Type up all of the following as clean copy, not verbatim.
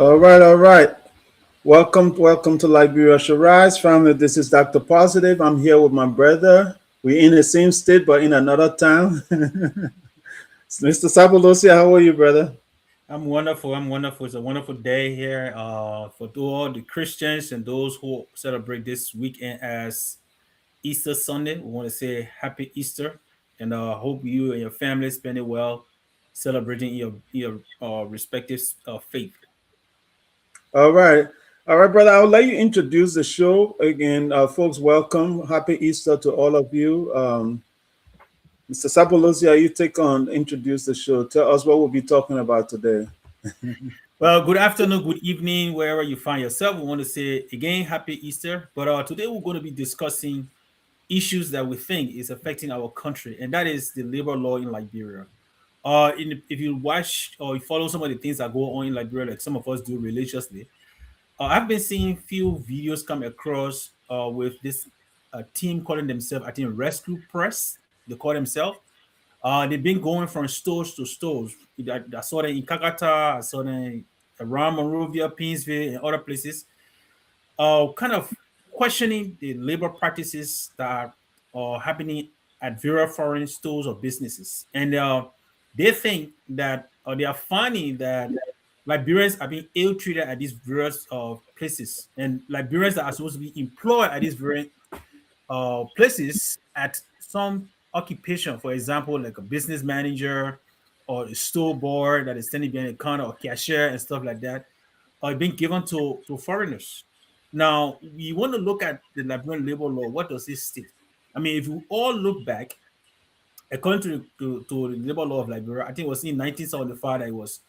All right, all right. Welcome to Liberia Shall Rise, family. This is Dr. Positive. I'm here with my brother. We're in the same state, but in another town. Mr. Sabalosia, how are you, brother? I'm wonderful. I'm wonderful. It's a wonderful day here for all the Christians and those who celebrate this weekend as Easter Sunday. We want to say Happy Easter, and hope you and your family spend it well, celebrating your respective faith. All right. All right, brother. I'll let you introduce the show again. Folks, welcome. Happy Easter to all of you. Mr. Sabalosia, you take on, introduce the show. Tell us what we'll be talking about today. Well, good afternoon, good evening, wherever you find yourself. We want to say again Happy Easter. But today we're going to be discussing issues that we think is affecting our country, and that is the labor law in Liberia. If you watch or you follow some of the things that go on in Liberia, like some of us do religiously, I've been seeing few videos come across with this team calling themselves, I think, Rescue Press. They call themselves. They've been going from stores to stores. I saw them in Kakata, I saw them around Monrovia, Pinsville, and other places. Kind of questioning the labor practices that are happening at various foreign stores or businesses. And they think that they are finding that Liberians are being ill treated at these various places, and Liberians that are supposed to be employed at these various places at some occupation, for example, like a business manager or a store board that is standing behind a counter or cashier and stuff like that, are being given to foreigners. Now, we want to look at the Liberian labor law. What does it state? I mean, if you all look back, according to the labor law of Liberia, I think it was in 1975 that it was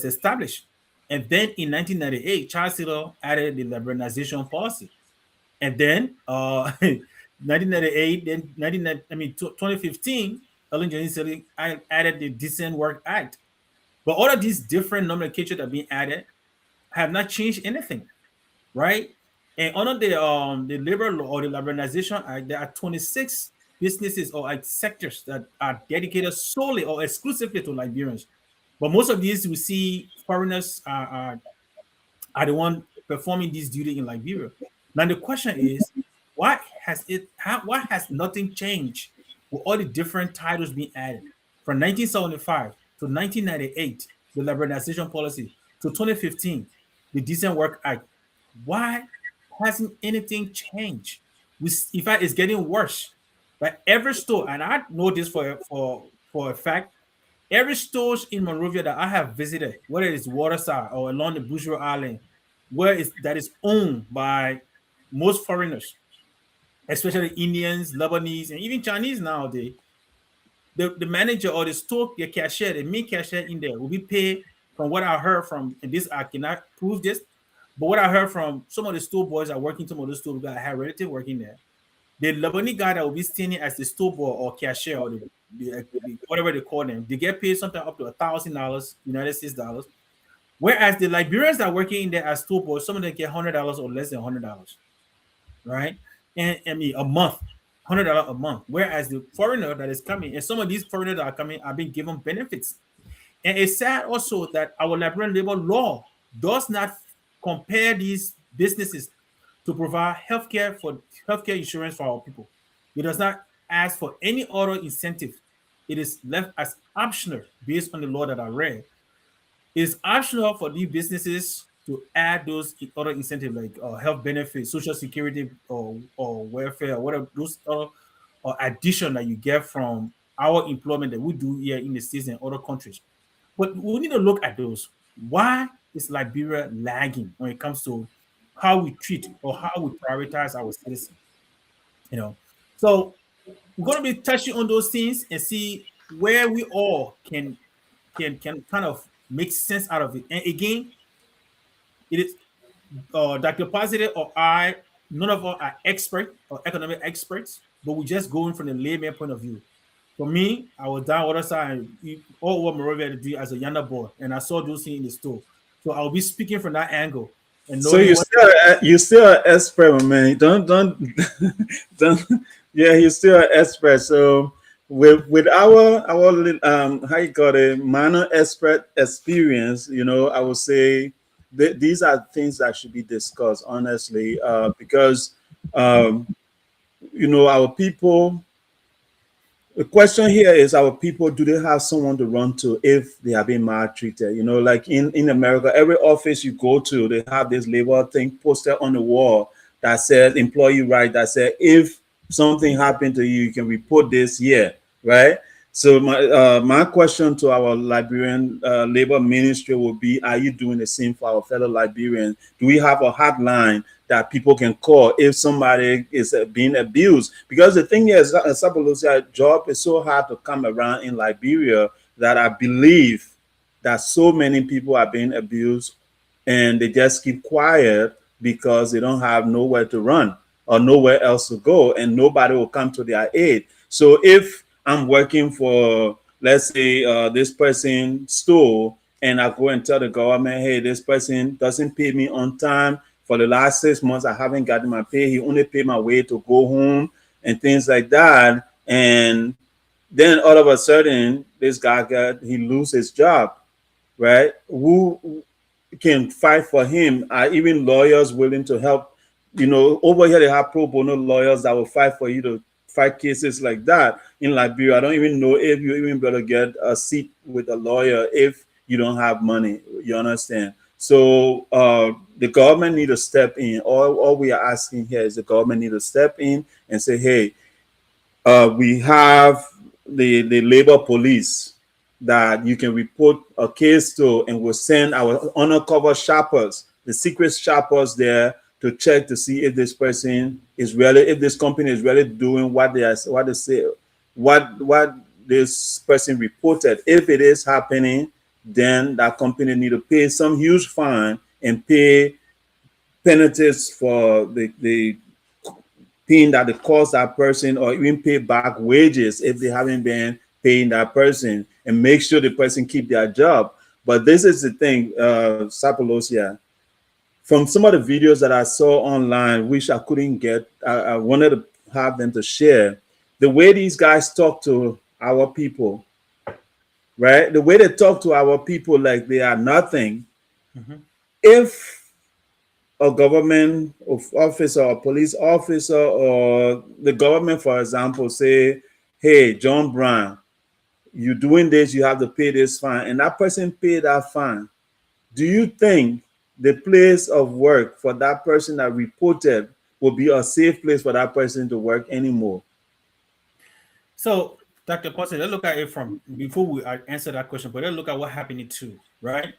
established. And then in 1998, Charles Taylor added the liberalization policy. And then 1998, then 2015, Ellen Johnson added the Decent Work Act. But all of these different nomenclature that are being added have not changed anything, right? And under the labor law or the liberalization act, there are 26 businesses or like sectors that are dedicated solely or exclusively to Liberians. But most of these we see foreigners are the one performing this duty in Liberia. Now the question is, why has nothing changed with all the different titles being added from 1975 to 1998, the liberalization policy, to 2015, the Decent Work Act? Why hasn't anything changed? In fact, it's getting worse. But every store, and I know this for a fact, every stores in Monrovia that I have visited, whether it's Waterside or along the Bushra Island, that is owned by most foreigners, especially Indians, Lebanese, and even Chinese nowadays, the manager or the store, the cashier, the main cashier in there will be paid, from what I heard from, and this I cannot prove this, but what I heard from some of the store boys that work in some of the store guys, I have relative working there. The Lebanese guy that will be standing as the store boy or cashier or whatever they call them, they get paid something up to $1,000 United States dollars. Whereas the Liberians that are working in there as store boys, some of them get $100 or less than $100, right? And I mean a month, $100 a month. Whereas the foreigner that is coming, and some of these foreigners that are coming are being given benefits. And it's sad also that our Liberian labor law does not compare these businesses to provide healthcare insurance for our people. It does not ask for any other incentive. It is left as optional based on the law that I read. It is optional for these businesses to add those other incentives like health benefits, social security, or welfare, or whatever those other or addition that you get from our employment that we do here in the States and other countries. But we need to look at those. Why is Liberia lagging when it comes to how we treat or how we prioritize our citizens? You know, so we're going to be touching on those things and see where we all can kind of make sense out of it. And again, it is Dr. Positive or I, none of us are expert or economic experts, but we're just going from the layman point of view. For me, I was down other side and all over Monrovia to do as a younger boy, and I saw those things in the store. So I'll be speaking from that angle and So knowing what. you still an expert, my man. Don't don't. Yeah, you're still an expert. So with our how you call it minor expert experience, I would say these are things that should be discussed honestly, because um, our people. The question here is, our people, do they have someone to run to if they are being maltreated? Like in America, every office you go to, they have this labor thing posted on the wall that says employee right, that says if something happened to you, you can report this here, right? So my question to our Liberian labor ministry will be: are you doing the same for our fellow Liberians? Do we have a hotline that people can call if somebody is being abused? Because the thing is, Sabalusia, job is so hard to come around in Liberia that I believe that so many people are being abused and they just keep quiet because they don't have nowhere to run or nowhere else to go, and nobody will come to their aid. So if I'm working for, let's say, this person store, and I go and tell the government, hey, this person doesn't pay me on time. For the last 6 months, I haven't gotten my pay. He only paid my way to go home and things like that. And then all of a sudden, this guy he lose his job, right? Who can fight for him? Are even lawyers willing to help? Over here they have pro bono lawyers that will fight for you to fight cases like that. In Liberia, I don't even know if you even better get a seat with a lawyer if you don't have money. You understand? So the government need to step in. All we are asking here is the government need to step in and say, hey, we have the labor police that you can report a case to, and we'll send our undercover shoppers, the secret shoppers there, to check to see if this person is really, if this company is really doing what they say, what this person reported. If it is happening, then that company need to pay some huge fine and pay penalties for the paying that the cost that person, or even pay back wages if they haven't been paying that person, and make sure the person keep their job. But this is the thing, Sapolosia, from some of the videos that I saw online, which I couldn't get, I wanted to have them to share the way these guys talk to our people, right? The way they talk to our people like they are nothing. Mhm. If a government officer or police officer or the government, for example, say, hey, John Brown, you doing this, you have to pay this fine, and that person pay that fine, do you think the place of work for that person that reported will be a safe place for that person to work anymore? So, Dr. Paulson, let's look at it from before we answer that question, but let's look at what happened too, right?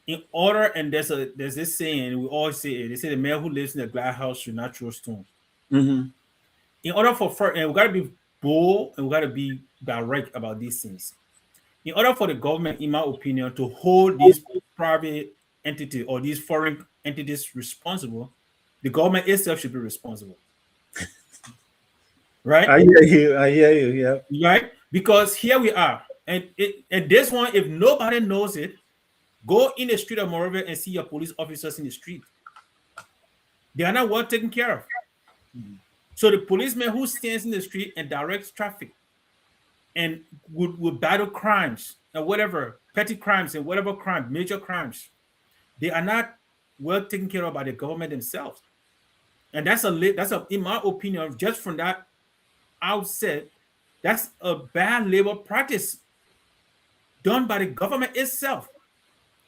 In order, and there's this saying we always say it. They say the man who lives in a glass house should not throw stone. Mm-hmm. In order for first, and we got to be bold and we got to be direct about these things. In order for the government, in my opinion, to hold these private entities or these foreign entities responsible, the government itself should be responsible, right? I hear you. I hear you. Yeah. Right? Because here we are, and this one, if nobody knows it, go in the street of Monrovia and see your police officers in the street. They are not well taken care of. So the policeman who stands in the street and directs traffic and would battle crimes and whatever, petty crimes and whatever crime, major crimes, they are not well taken care of by the government themselves. And that's a in my opinion, just from that outset, that's a bad labor practice done by the government itself.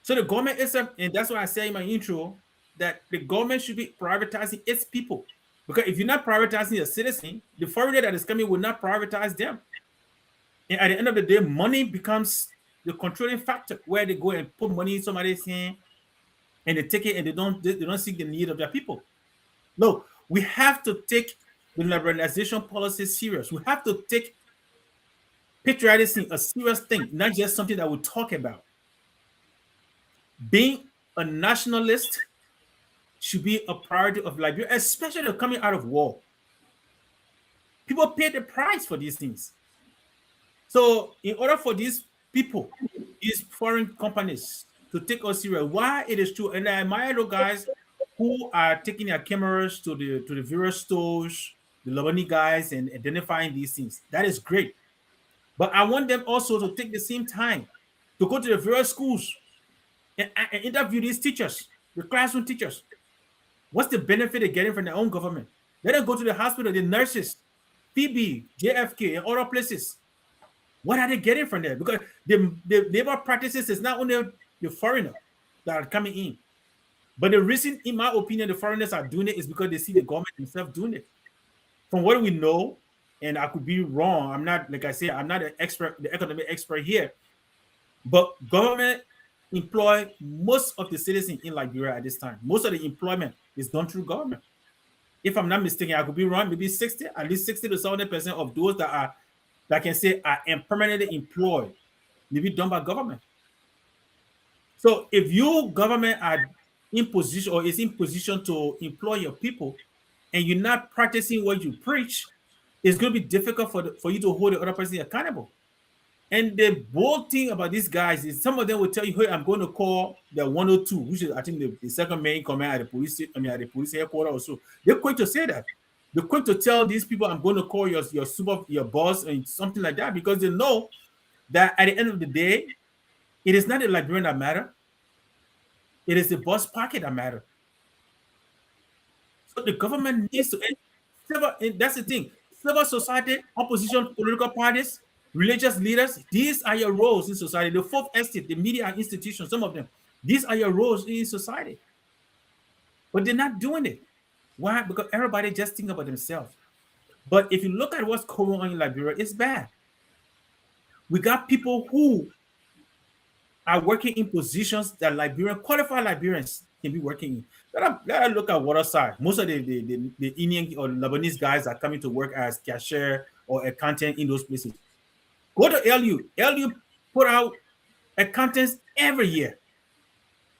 So the government itself, and that's why I say in my intro that the government should be privatizing its people. Because if you're not privatizing a citizen, the foreigner that is coming will not privatize them. And at the end of the day, money becomes the controlling factor where they go and put money in somebody's hand and they take it and they don't seek the need of their people. No, we have to take the liberalization policy serious. We have to take patriotism a serious thing, not just something that we talk about. Being a nationalist should be a priority of Liberia, especially coming out of war. People pay the price for these things. So, in order for these people, these foreign companies to take us serious, why it is true, and I admire those guys who are taking their cameras to the various stores, the Lebanese guys, and identifying these things. That is great. But I want them also to take the same time to go to the various schools and interview these teachers, the classroom teachers. What's the benefit they're getting from their own government? Let them go to the hospital, the nurses, PB, JFK, and other places. What are they getting from there? Because the labor practices is not only the foreigner that are coming in, but the reason, in my opinion, the foreigners are doing it is because they see the government themselves doing it. From what we know, and I could be wrong. I'm not, like I said, I'm not an expert, the economic expert here, but government employ most of the citizens in Liberia at this time. Most of the employment is done through government. If I'm not mistaken, I could be wrong. Maybe 60, at least 60 to 70% of those that can say are permanently employed, maybe done by government. So if your government are in position or is in position to employ your people, and you're not practicing what you preach, it's going to be difficult for you to hold the other person accountable. And the bold thing about these guys is some of them will tell you, "Hey, I'm going to call the 102, which is I think the second main command at the police. I mean, at the police headquarters also. They're quick to say that. They're quick to tell these people, "I'm going to call your boss and something like that," because they know that at the end of the day, it is not the Liberian that matter. It is the boss pocket that matter. So the government needs to. And that's the thing. Civil society, opposition, political parties, religious leaders. These are your roles in society. The fourth estate, the media institutions, some of them. These are your roles in society. But they're not doing it. Why? Because everybody just think about themselves. But if you look at what's going on in Liberia, it's bad. We got people who are working in positions that Liberian qualified Liberians can be working in. Let us look at water side. Most of the Indian or Lebanese guys are coming to work as cashier or accountant in those places. Go to LU. LU put out accountants every year.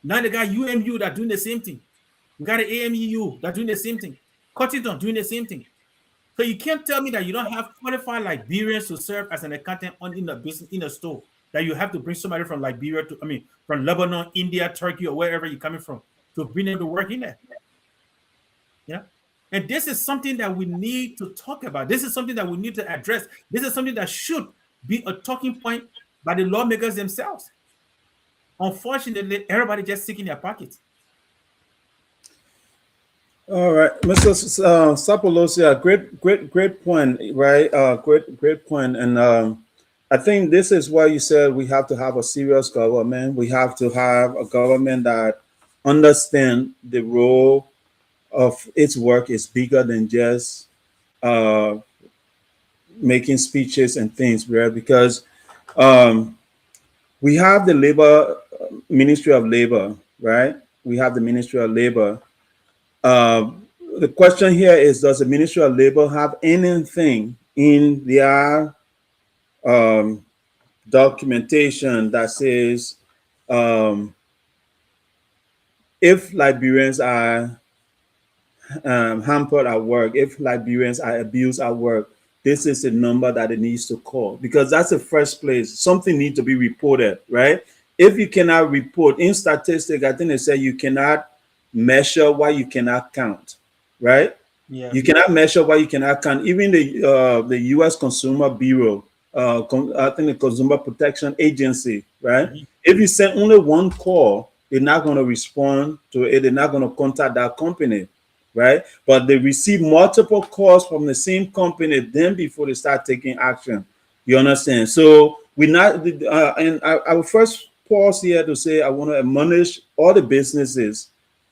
Now they got UMU that doing the same thing. We got the AMEU that doing the same thing. Cottington doing the same thing. So you can't tell me that you don't have qualified Liberians to serve as an accountant in a business in a store. That you have to bring somebody from Liberia to, I mean, from Lebanon, India, Turkey, or wherever you're coming from to bring them to work in there. Yeah. And this is something that we need to talk about. This is something that we need to address. This is something that should be a talking point by the lawmakers themselves. Unfortunately, everybody just sticking their pockets. All right, Mr. Sapolosia, great point, right? Great point. And I think this is why you said we have to have a serious government. We have to have a government that understand the role of its work is bigger than just uh, making speeches and things, right? Because um, we have the labor Ministry of Labor, right? We have the Ministry of Labor. Uh, the question here is, does the Ministry of Labor have anything in their um, documentation that says um, if Liberians are hampered at work, if Liberians are abused at work, this is the number that it needs to call, because that's the first place. Something needs to be reported, right? If you cannot report in statistics, I think they say you cannot measure what you cannot count, right? Yeah. You cannot measure what you cannot count. Even the U.S. Consumer Bureau, I think the Consumer Protection Agency, right? Mhm. If you send only one call, they're not going to respond to it. They're not going to contact that company, right? But they receive multiple calls from the same company then before they start taking action. You understand? So we not, and I will first pause here to say I want to admonish all the businesses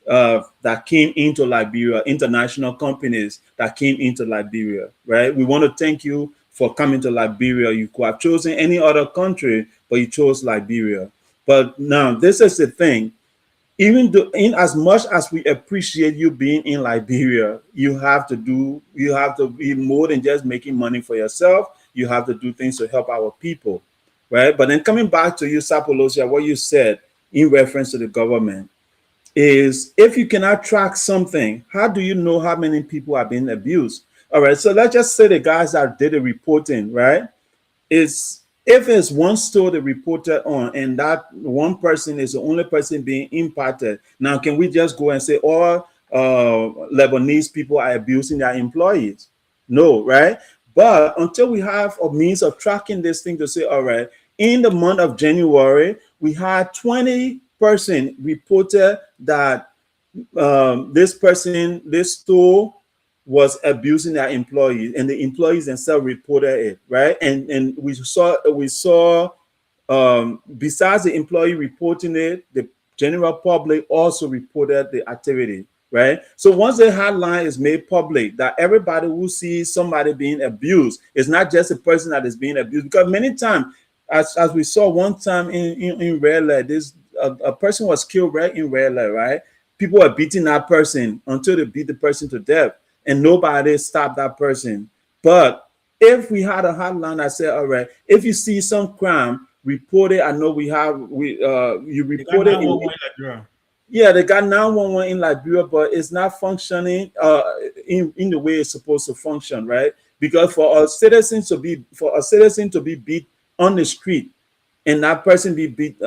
that came into Liberia, international companies that came into Liberia, right? We want to thank you for coming to Liberia. You could have chosen any other country, but you chose Liberia. But now, this is the thing. Even though, in as much as we appreciate you being in Liberia, you have to be more than just making money for yourself. You have to do things to help our people, right? But then coming back to you, Sapolosia, what you said in reference to the government is, if you cannot track something, how do you know how many people are being abused? All right, so let's just say the guys that did the reporting, right? Is if it's one store they reported on and that one person is the only person being impacted, now can we just go and say all Lebanese people are abusing their employees? No, right? But until we have a means of tracking this thing to say, all right, in the month of January, we had 20% person reported that this store was abusing their employees, and the employees themselves reported it, right? And we saw besides the employee reporting it, the general public also reported the activity, right? So once the hotline is made public, that everybody who sees somebody being abused, it's not just a person that is being abused. Because many times, as we saw one time in Red Light, this a person was killed right in Red Light, right? People are beating that person until they beat the person to death, and nobody stopped that person. But if we had a hotline that said, all right, if you see some crime, report it. I know you They got report it in, 911 like girl. yeah, they got 911 in Liberia, but it's not functioning in the way it's supposed to function, right? Because for a citizen to be beat on the street, and that person be beat,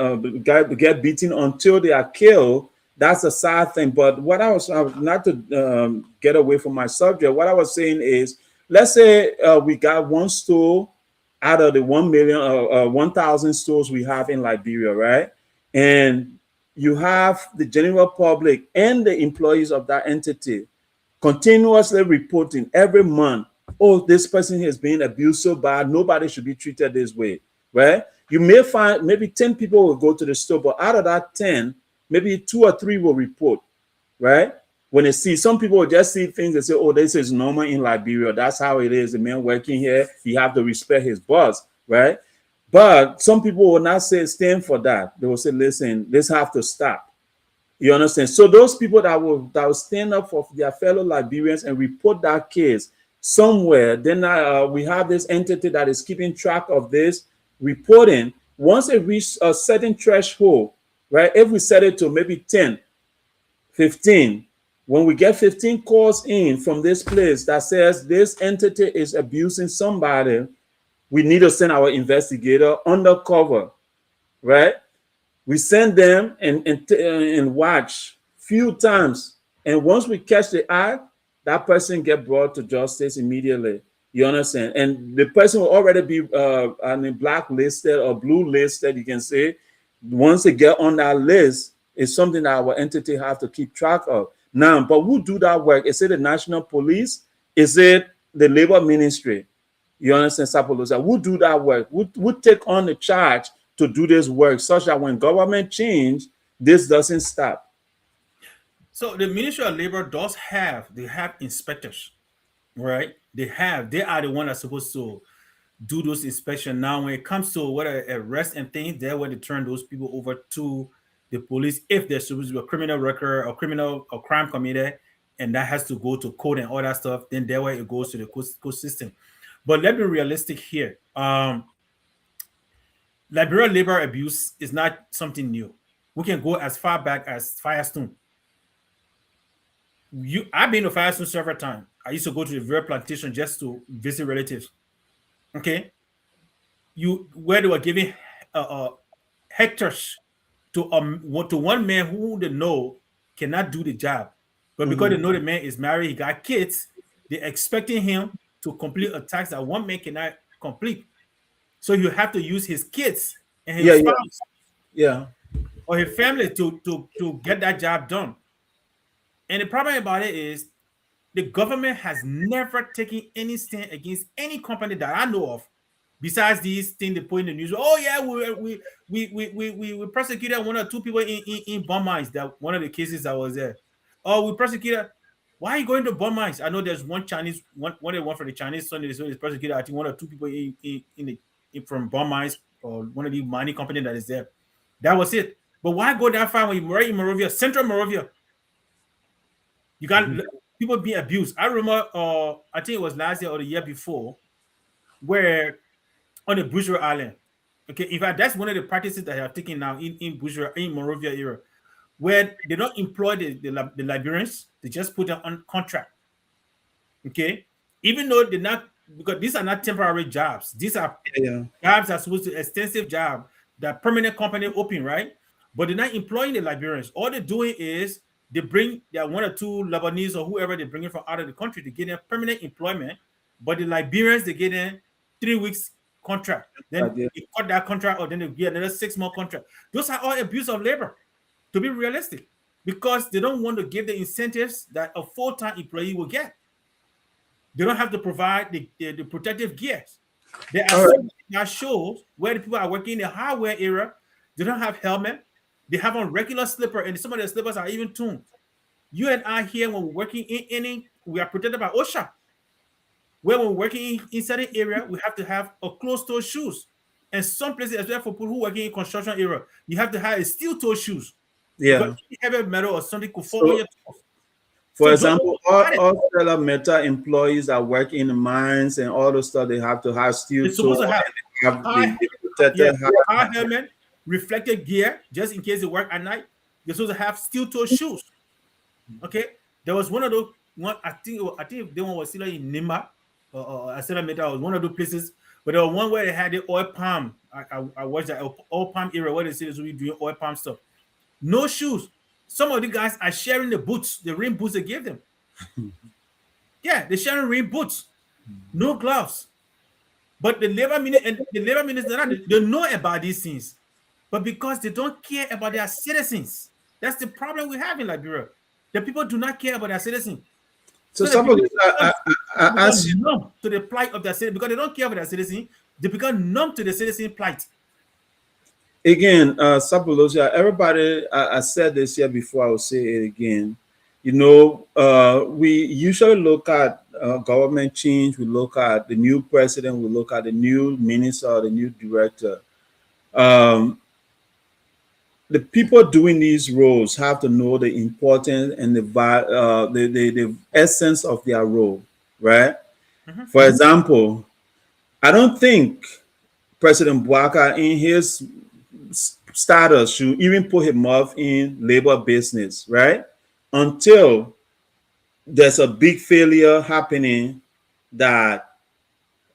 get beaten until they are killed, that's a sad thing. But what not to get away from my subject, what I was saying is, let's say we got one store out of the 1 million, 1,000 stores we have in Liberia, right? And you have the general public and the employees of that entity continuously reporting every month, oh, this person is being abused so bad, nobody should be treated this way, right? You may find maybe 10 people will go to the store, but out of that 10, maybe 2 or 3 will report, right? When they see, some people will just see things and say, oh, this is normal in Liberia. That's how it is. The man working here, he have to respect his boss, right? But some people will not say stand for that. They will say, listen, this have to stop. You understand? So those people that will stand up for their fellow Liberians and report that case somewhere, then we have this entity that is keeping track of this reporting. Once it reaches a certain threshold, right? If we set it to maybe 10, 15, when we get 15 calls in from this place that says this entity is abusing somebody, we need to send our investigator undercover, right? We send them and watch few times, and once we catch the eye, that person get brought to justice immediately. You understand? And the person will already be blacklisted or blue listed, you can say. Once they get on that list, it's something that our entity have to keep track of. Now, but who do that work? Is it the national police? Is it the labor ministry? You understand, Sapolosa? Who do that work? Who take on the charge to do this work such that when government change, this doesn't stop? So the Ministry of Labor they have inspectors, right? They are the one that's supposed to do those inspections. Now, when it comes to what arrest and things, they're where they turn those people over to the police if there's supposed to be a criminal record or criminal or crime committed, and that has to go to court and all that stuff. Then that way it goes to the court system. But let me be realistic here. Liberal labor abuse is not something new. We can go as far back as Firestone. I've been to Firestone several times. I used to go to the very plantation just to visit relatives. Okay, where they were giving hectares to one man who they know cannot do the job, but because they Mhm. know the man is married, he got kids, they're expecting him to complete a task that one man cannot complete. So you have to use his kids and Yeah, his yeah, spouse yeah. or his family to get that job done. And the problem about it is the government has never taken any stand against any company that I know of. Besides these things they put in the news, oh yeah, we prosecuted 1 or 2 people in bomb mines. That one of the cases that was there. Oh, we prosecuted. Why are you going to bomb mines? I know there's one Chinese one for the Chinese son is prosecuted. I think 1 or 2 people from bomb mines or one of the mining company that is there. That was it. But why go that far when you're right in Morovia, Central Morovia? You got Mhm. people being abused. I remember, I think it was last year or the year before, where on the Bushra Island. Okay, in fact, that's one of the practices that they have taken now in Bushra, in Morovia area, where they don't employ the Liberians, they just put them on contract. Okay, even though they're not, because these are not temporary jobs, these are Yeah, jobs are supposed to extensive job that permanent company open, right? But they're not employing the Liberians. All they're doing is they bring their 1 or 2 Lebanese or whoever they bring in from out of the country to get them permanent employment. But the Liberians they get in 3 weeks contract. Then yeah. they cut that contract, or then they get another 6 month contract. Those are all abuse of labor. to be realistic, because they don't want to give the incentives that a full-time employee will get. They don't have to provide the protective gears. There are All some right. that shows where the people are working in the hardware area. They don't have helmet. They have on regular slipper, and some of the slippers are even tuned. You and I here, when we're working in any, we are protected by OSHA. Where we're working in certain area, we have to have a closed-toe shoes. And some places, especially for people who working in construction area, you have to have a steel-toe shoes because Yeah. any heavy metal or something could fall on So, your toes. for So those are example, provided. all stellar metal employees that work in the mines and all those stuff, they have to have steel They're supposed to toe have and they have high, the protected yeah, hat. high helmet, reflective gear, just in case they work at night. They're supposed to have steel-toe shoes. Okay, there was one of those one. I think the one was still in Nima or Metal was one of those places. But there was one where they had the oil palm. I watched that oil palm era where they say they will be doing oil palm stuff. No shoes. Some of the guys are sharing the boots, the rain boots they gave them. Yeah, they're sharing rain boots. No gloves. But the labor minister they know about these things, but because they don't care about their citizens, that's the problem we have in Liberia. The people do not care about their citizens. So So the some of people this, I become ask you numb to the plight of their citizen because they don't care about their citizen. They become numb to the citizen plight. again, Sapolosia, everybody, I said this here before, I will say it again. You know, we usually look at government change, we look at the new president, we look at the new minister, the new director. Um, the people doing these roles have to know the importance and the essence of their role, right? Mhm. For example, I don't think President Bouaka in his status should even put him mouth in labor business, right? Until there's a big failure happening that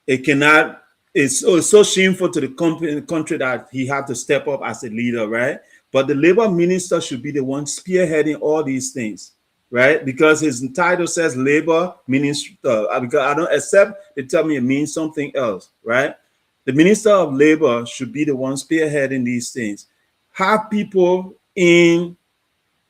it cannot, it's so shameful to the country that he had to step up as a leader, right? But the labor minister should be the one spearheading all these things, right? Because his title says labor minister. Because I don't accept they tell me it means something else, right? The minister of labor should be the one spearheading these things. Have people in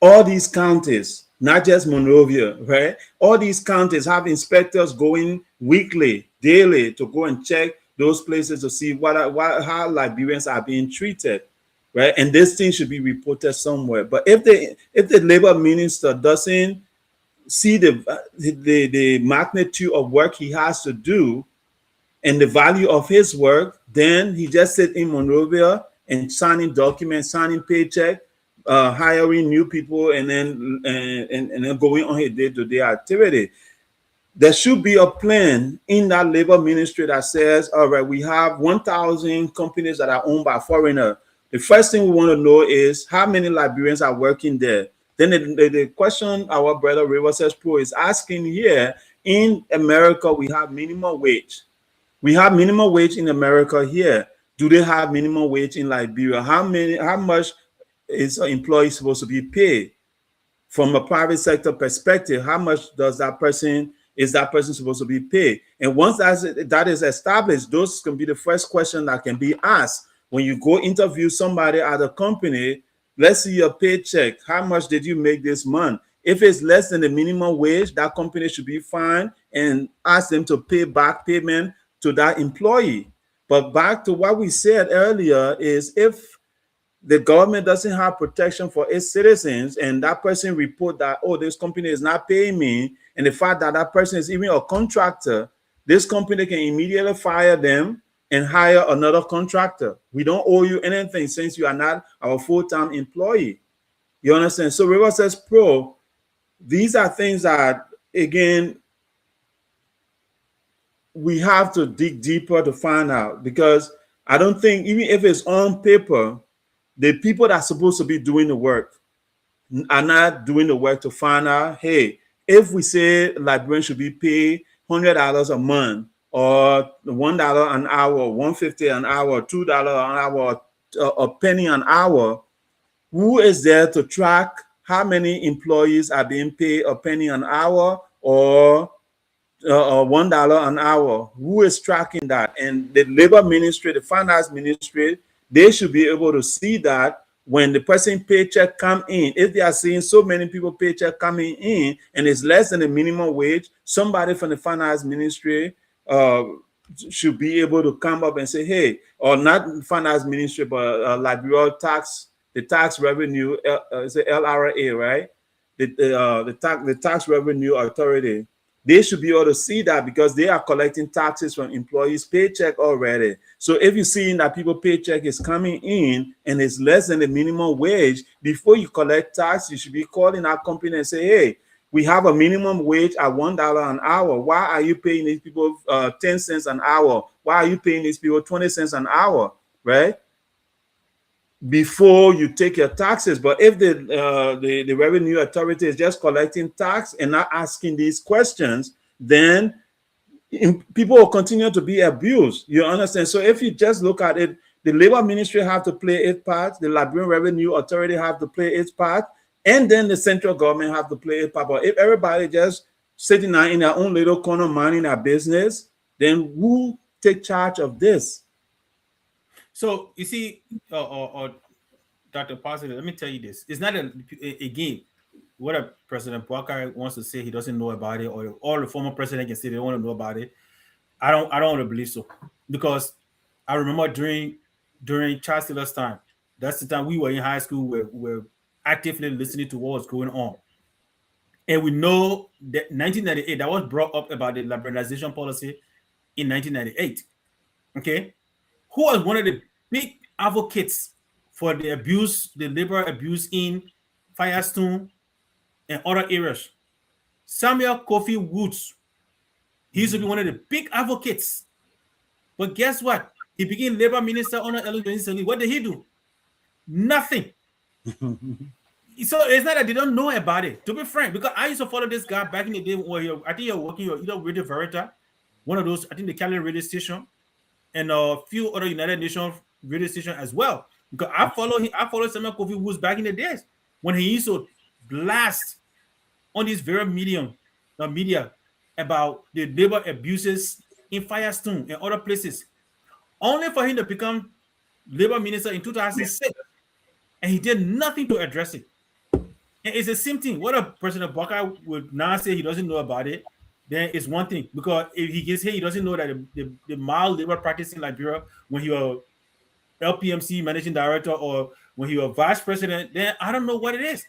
all these counties, not just Monrovia, right? All these counties have inspectors going weekly, daily to go and check those places to see how Liberians are being treated, right? And this thing should be reported somewhere. But if the labor minister doesn't see the magnitude of work he has to do and the value of his work, then he just sit in Monrovia and signing documents, signing paycheck, hiring new people, and then going on his day-to-day activity. There should be a plan in that labor ministry that says, all right, we have 1,000 companies that are owned by foreigners. The first thing we want to know is how many Liberians are working there. Then the question our brother River says Pro is asking here, in America, we have minimum wage. We have minimum wage in America here. Do they have minimum wage in Liberia? How much is an employee supposed to be paid? From a private sector perspective, how much is that person supposed to be paid? And once that is established, those can be the first question that can be asked when you go interview somebody at a company. Let's see your paycheck. How much did you make this month? If it's less than the minimum wage, that company should be fined and ask them to pay back payment to that employee. But back to what we said earlier is, if the government doesn't have protection for its citizens and that person report that, oh, this company is not paying me, and the fact that that person is even a contractor, this company can immediately fire them and hire another contractor. We don't owe you anything since you are not our full-time employee. You understand? So River says Pro, these are things that, again, we have to dig deeper to find out, because I don't think, even if it's on paper, the people that are supposed to be doing the work are not doing the work to find out, hey, if we say Liberians should be paid $100 a month, or $1 an hour, 150 an hour, $2 an hour, a penny an hour, who is there to track how many employees are being paid a penny an hour or $1 an hour? Who is tracking that? And the labor ministry, the finance ministry, they should be able to see that when the person paycheck come in, if they are seeing so many people paycheck coming in and it's less than the minimum wage, somebody from the finance ministry uh, should be able to come up and say, hey, or not finance ministry, but Liberia tax, the tax revenue, it's a LRA, right? The tax revenue authority. They should be able to see that because they are collecting taxes from employees' paycheck already. So if you're seeing that people paycheck is coming in and it's less than the minimum wage, before you collect tax, you should be calling our company and say, hey, we have a minimum wage at $1 an hour. Why are you paying these people 10 cents an hour? Why are you paying these people 20 cents an hour? Right? Before you take your taxes. But if the revenue authority is just collecting tax and not asking these questions, then people will continue to be abused. You understand? So if you just look at it, the labor ministry have to play its part, the Liberian Revenue Authority have to play its part, and then the central government have to play its part. But if everybody just sitting there in their own little corner minding their business, then who take charge of this? So you see, Dr. Positive, let me tell you this. It's not again, what a President Buckeye wants to say he doesn't know about it, or all the former president can say they don't want to know about it. I don't want to believe so. Because I remember during Charles Taylor's time, that's the time we were in high school, we're actively listening to what was going on. And we know that 1998, that was brought up about the liberalization policy in 1998. Okay. Who was one of the big advocates for the abuse, the labor abuse in Firestone and other areas? Samuel Kofi Woods. He used to be one of the big advocates. But guess what? He became labor minister under Ellen Johnson. What did he do? Nothing. So it's not that they don't know about it. To be frank, because I used to follow this guy back in the day where I think you're working either Radio Verita, one of those, I think the Cali radio station, and a few other United Nations radio stations as well. Because I follow Samuel Kofi Woods back in the days when he used to blast on this very media about the labor abuses in Firestone and other places, only for him to become labor minister in 2006, and he did nothing to address it. And it's the same thing. What a President Buckeye would now say he doesn't know about it, then it's one thing. Because if he gets here, he doesn't know that the mild labor practice in Liberia, when he was LPMC managing director or when he was vice president, then I don't know what it is.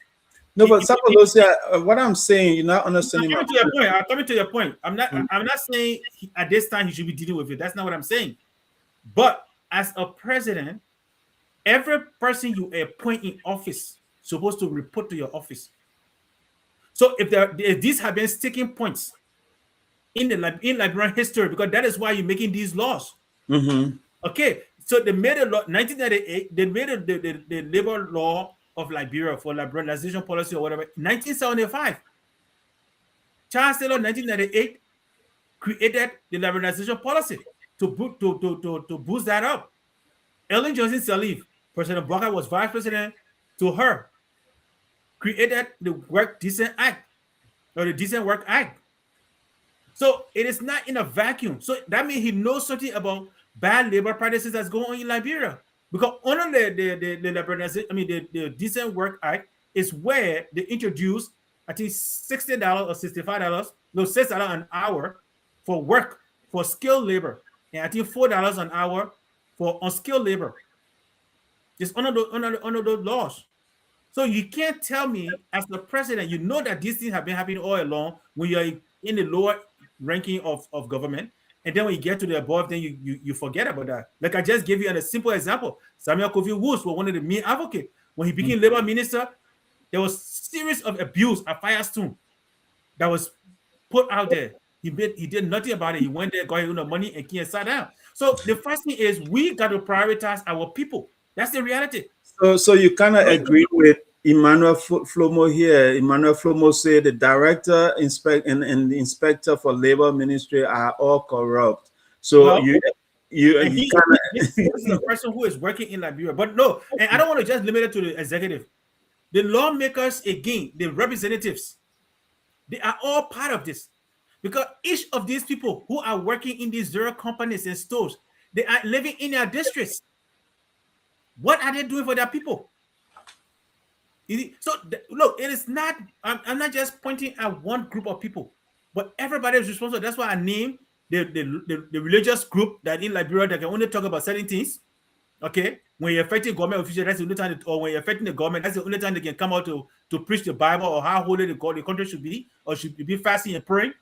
No, but Sapolosia, what I'm saying, you're not I'm understanding my coming to your point. point. I'm coming to your point. I'm not. Mm. I'm not saying at this time he should be dealing with it. That's not what I'm saying. But as a president, every person you appoint in office supposed to report to your office. So if these have been sticking points in Liberian history, because that is why you're making these laws. Mm-hmm. Okay, so they made a law 1998. They made the labor law of Liberia for liberalization policy or whatever. 1975, Charles Taylor 1998 created the liberalization policy to boost that up. Ellen Johnson Sirleaf, President Buckeye was vice president to her, created the Work Decent Act or the Decent Work Act. So it is not in a vacuum. So that means he knows something about bad labor practices that's going on in Liberia. Because under the liberalization, I mean the Decent Work Act is where they introduced, I think $60 or $65, no, $6 an hour for work for skilled labor, and I think $4 an hour for unskilled labor. It's under those laws. So you can't tell me as the president, you know that these things have been happening all along when you're in the lower ranking of government. And then when you get to the above, then you forget about that. Like I just gave you a simple example. Samuel Kofi Woods was one of the main advocates. When he became labor minister, there was series of abuse at Firestone that was put out there. He did nothing about it. He went there, got his own money, and came and sat down. So the first thing is we got to prioritize our people. That's the reality. So you kind of agree with Emmanuel Flomo here. Emmanuel Flomo said the director and the inspector for labor ministry are all corrupt. So Well, you and kind this is a person who is working in Liberia. But no, and I don't want to just limit it to the executive. The lawmakers, again, the representatives, they are all part of this. Because each of these people who are working in these zero companies and stores, they are living in their districts. What are they doing for their people? So look, it is not. I'm not just pointing at one group of people, but everybody is responsible. That's why I name the religious group that in Liberia that can only talk about certain things. Okay, when you're affecting government officials, that's the only time, or when you're affecting the government, that's the only time they can come out to preach the Bible or how holy the country should be, or should be fasting and praying.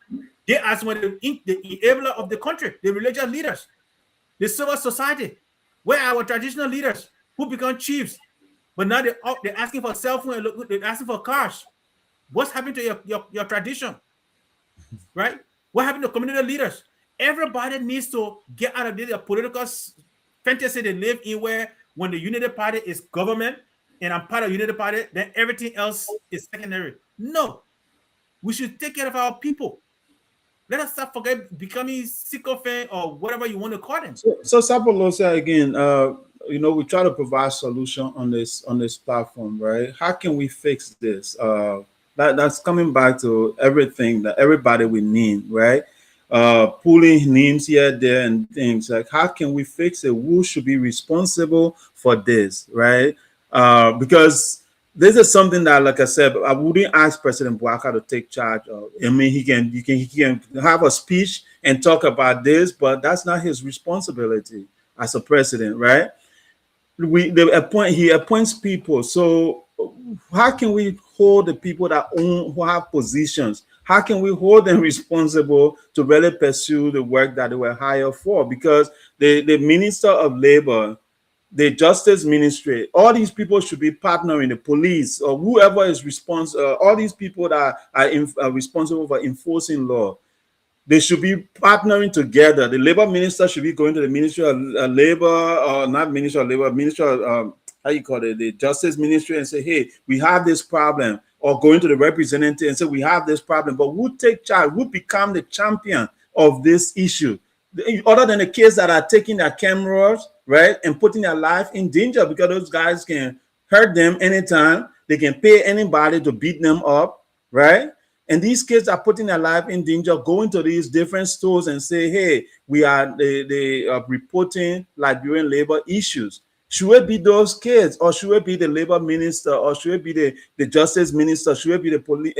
They are some of the enabler of the country, the religious leaders, the civil society, where our traditional leaders who become chiefs, but now they're asking for cell phone and they're asking for cars. What's happened to your tradition, right? What happened to community leaders? Everybody needs to get out of this political fantasy they live in, where when the Unity Party is government and I'm part of Unity Party, then everything else is secondary. No, we should take care of our people. Let us stop forget becoming sycophant or whatever you want to call them. So Sapolosa again, we try to provide solution on this platform, right? How can we fix this? That's coming back to everything that everybody we need, right? Pulling names here, there, and things like how can we fix it? Who should be responsible for this, right? Because this is something that, like I said, I wouldn't ask President Bouaka to take charge of. I mean, he can have a speech and talk about this, but that's not his responsibility as a president, right? He appoints people. So how can we hold the people that own who have positions? How can we hold them responsible to really pursue the work that they were hired for? Because the Minister of Labor, the Justice Ministry, all these people should be partnering, the police or whoever is responsible. All these people that are responsible for enforcing law, they should be partnering together. The labor minister should be going to the Ministry of Labor, or not Ministry of Labor, Ministry of how you call it, the Justice Ministry, and say, hey, we have this problem. Or going to the representative and say, we have this problem. But who take charge? Who become the champion of this issue? Other than the kids that are taking their cameras, right, and putting their life in danger, because those guys can hurt them anytime. They can pay anybody to beat them up, right? And these kids are putting their life in danger, going to these different stores and say, hey, they are reporting Liberian labor issues. Should it be those kids, or should it be the labor minister, or should it be the justice minister? Should it be the police?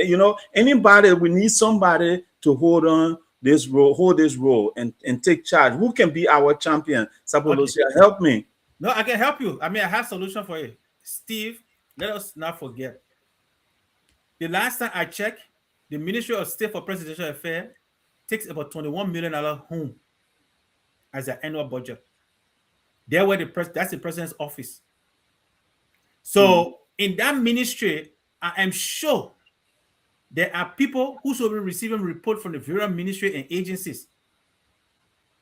Anybody, we need somebody to hold this role and take charge. Who can be our champion? Okay. Sapolosia, help me. No, I can help you. I mean, I have a solution for you. Steve, let us not forget. The last time I checked, the Ministry of State for Presidential Affairs takes about $21 million home as their annual budget. There where that's the president's office. Mm. So in that ministry, I am sure there are people who should be receiving report from the various ministry and agencies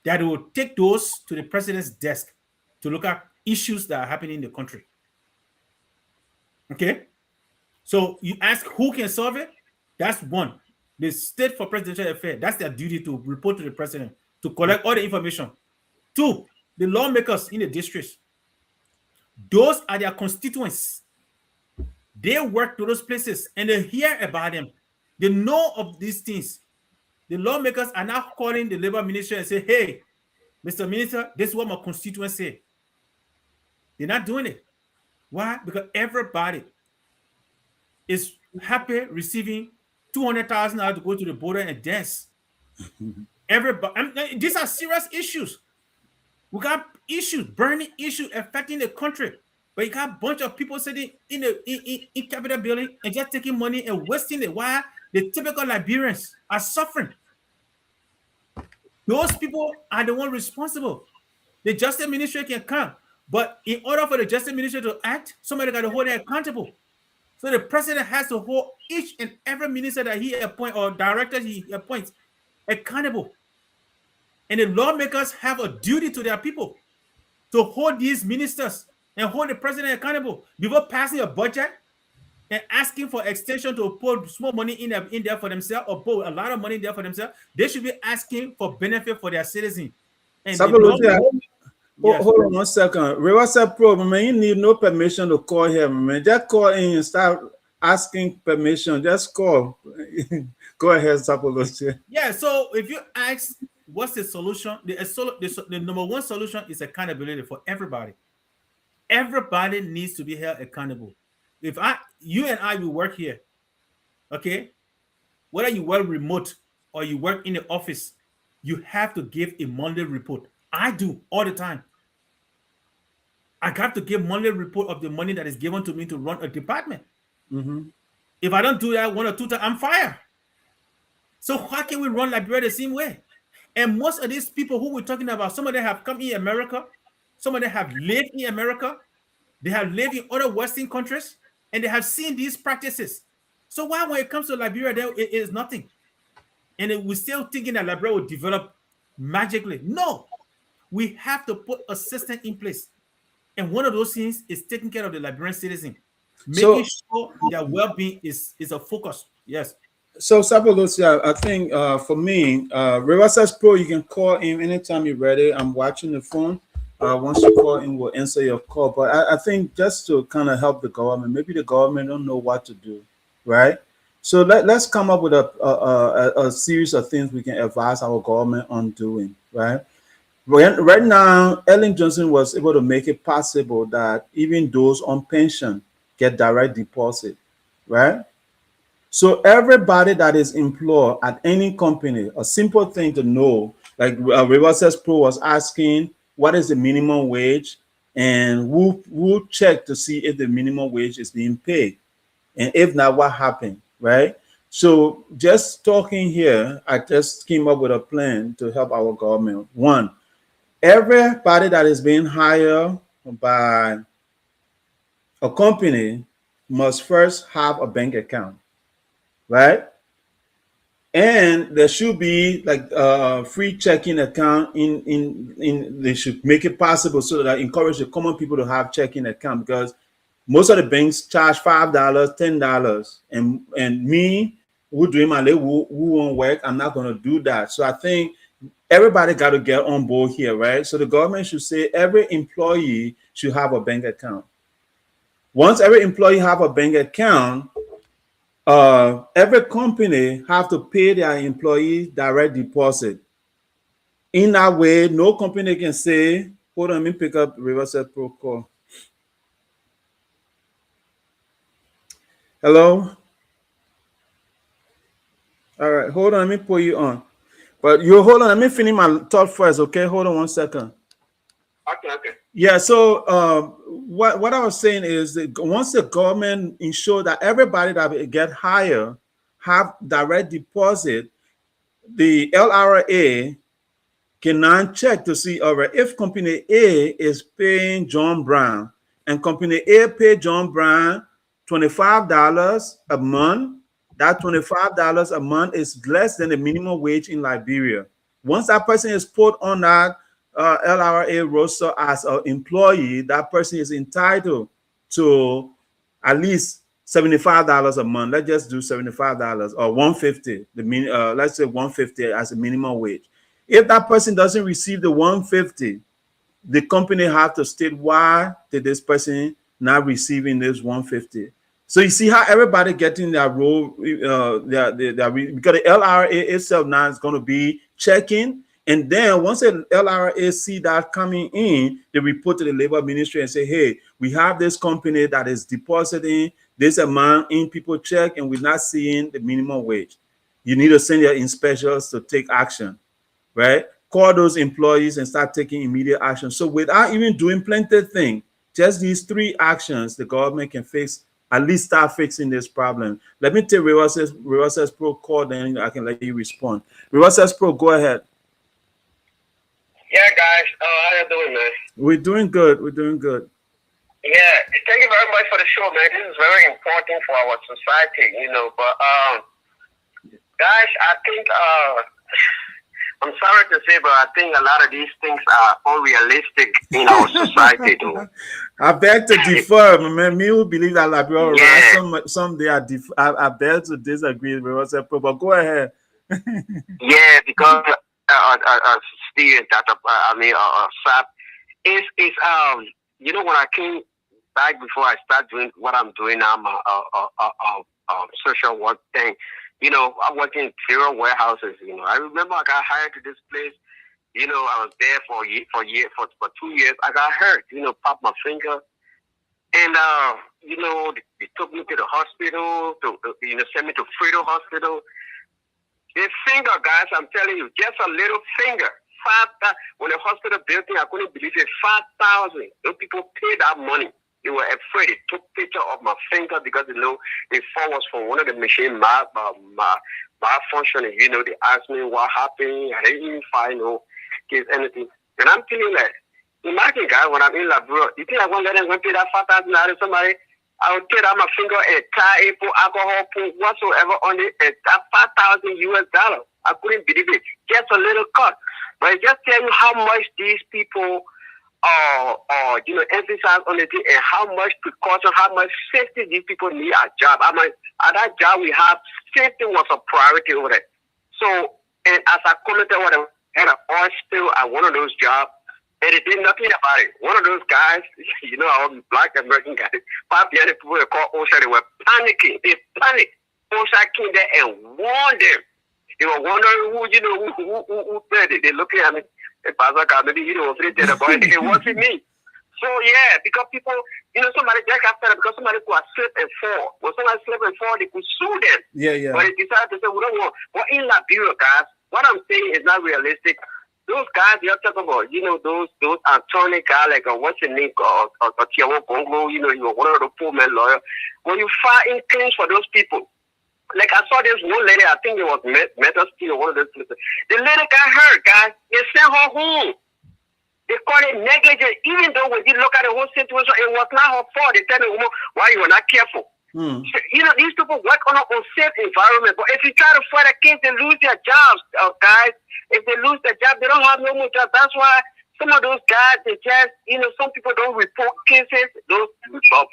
that will take those to the president's desk to look at issues that are happening in the country. Okay? So you ask who can solve it? That's one. The State for Presidential Affairs, that's their duty to report to the president, to collect all the information. Two, the lawmakers in the districts. Those are their constituents. They work to those places and they hear about them. They know of these things. The lawmakers are now calling the labor ministry and say, hey, Mr. Minister, this is what my constituents say. They're not doing it. Why? Because everybody is happy receiving $200,000 to go to the border and dance. Everybody, these are serious issues. We got issues, burning issues affecting the country. But you got a bunch of people sitting in Capitol building and just taking money and wasting it. Why? The typical Liberians are suffering. Those people are the one responsible. The justice ministry can come, but in order for the justice ministry to act, somebody got to hold them accountable. So the president has to hold each and every minister that he appoints or director he appoints accountable. And the lawmakers have a duty to their people to hold these ministers and hold the president accountable before passing a budget and asking for extension to put small money in there for themselves or put a lot of money in there for themselves. They should be asking for benefit for their citizens. And the Sapolosia, lawmakers, yes. hold on 1 second. Riverside Pro, man, you need no permission to call him, man. Just call in and start asking permission. Just call. Go ahead, Sapolosia. Yeah, so if you ask what's the solution, the number one solution is accountability for everybody. Everybody needs to be held accountable. If you and I will work here, okay, whether you work remote or you work in the office, you have to give a monthly report. I do all the time. I got to give monthly report of the money that is given to me to run a department. Mm-hmm. If I don't do that one or two times, I'm fired. So how can we run Liberia the same way? And most of these people who we're talking about, some of them have come in America, some of them have lived in America, they have lived in other Western countries, and they have seen these practices. So why, when it comes to Liberia, there it is nothing, and we're still thinking that Liberia will develop magically? No, we have to put a system in place, and one of those things is taking care of the Liberian citizen, making So, sure their well-being is a focus. Yes. so Sapolosi, I think for me, Riverside Pro, you can call in anytime you're ready. I'm watching the phone. Once you call in, we'll answer your call. But I think just to kind of help the government, maybe the government don't know what to do, right? So let's come up with a series of things we can advise our government on doing, right? Right now, Ellen Johnson was able to make it possible that even those on pension get direct deposit, right? So everybody that is employed at any company, a simple thing to know, like Riverside Pro was asking, what is the minimum wage, and who check to see if the minimum wage is being paid, and if not, what happened, right? So just talking here, I just came up with a plan to help our government. One, everybody that is being hired by a company must first have a bank account, right? And there should be like a free checking account in they should make it possible so that encourage the common people to have checking account, because most of the banks charge $5, $10, and me who doing my little who won't work, I'm not gonna do that. So I think everybody got to get on board here, right? So the government should say every employee should have a bank account. Once every employee have a bank account, every company have to pay their employees direct deposit. In that way, no company can say, hold on, let me pick up Riverside Pro call. Hello? All right, hold on, let me put you on. But you hold on, let me finish my thought first, okay? Hold on 1 second. Okay. Yeah, so what I was saying is that once the government ensure that everybody that get hired have direct deposit, the LRA can now check to see, all right, if company A is paying John Brown and company A pay John Brown $25 a month, that $25 a month is less than the minimum wage in Liberia. Once that person is put on that LRA roster as an employee, that person is entitled to at least $75 a month. Let's just do $75 or 150. Let's say 150 as a minimum wage. If that person doesn't receive the 150, the company have to state why did this person not receiving this 150. So you see how everybody getting their role, because the LRA itself now is going to be checking, and then once the LRA see that coming in, they report to the labor ministry and say, hey, we have this company that is depositing this amount in people check, and we're not seeing the minimum wage. You need to send your inspectors to take action, right? Call those employees and start taking immediate action. So without even doing plenty of things, just these three actions, the government can fix, at least start fixing this problem. Let me take Riverside Pro call, then I can let you respond. Riverside Pro, go ahead. Yeah, guys. How you doing, man? We're doing good. We're doing good. Yeah, thank you very much for the show, man. This is very important for our society, But guys, I think I'm sorry to say, but I think a lot of these things are unrealistic in our society, though. I beg to differ, man. Me who believe that Liberia will Yeah. rise someday. I beg to disagree with Riverside Pro, but go ahead. Yeah, because Steve, that Sap is when I came back before I start doing what I'm doing now, my social work thing. I work in cereal warehouses. I remember I got hired to this place. I was there for 2 years. I got hurt. Popped my finger, and they took me to the hospital, sent me to Fredo Hospital. The finger, guys, I'm telling you, just a little finger. When the hospital built me, I couldn't believe it. 5,000. Those people paid that money. They were afraid. They took picture of my finger because the fall was from one of the machine malfunctioning. They asked me what happened. I didn't even find no case anything. And I'm telling you that. Imagine, guys, when I'm in Liberia, you think I'm going to let them pay that 5,000 to somebody? I would take out my finger and tie it, put alcohol, put whatsoever on it, and that $5,000. I couldn't believe it. Just a little cut. But it just tell you how much these people emphasize on it and how much precaution, how much safety these people need at job. At that job we have, safety was a priority over there. So, and as I commented, what I had an oil spill at one of those jobs, and they did nothing about it. One of those guys, our black American guys, 5 other people they call OSHA, they were panicking. They panicked. OSHA came there and warned them. They were wondering who said it. They looking at me. Maybe it wasn't me. So yeah, because people, somebody just got fed up because somebody could have slipped and fall. When somebody slipped and fall, they could sue them. Yeah. But they decided to say, we don't want. But in Liberia, guys, what I'm saying is not realistic. Those guys you're talking about, those attorney guys, like what's your name, or Tiawo Bongo, you were one of the poor man lawyers. When you file in claims for those people, like I saw this one lady, I think it was Metal Steel, one of those places. The lady got hurt, guys. They sent her home. They called it negligent, even though when you look at the whole situation, it was not her fault. They tell the woman why you were not careful. So, these people work on an unsafe environment. But if you try to fight a case, they lose their jobs, guys. If they lose their job, they don't have no more jobs. That's why some of those guys, they just, some people don't report cases, those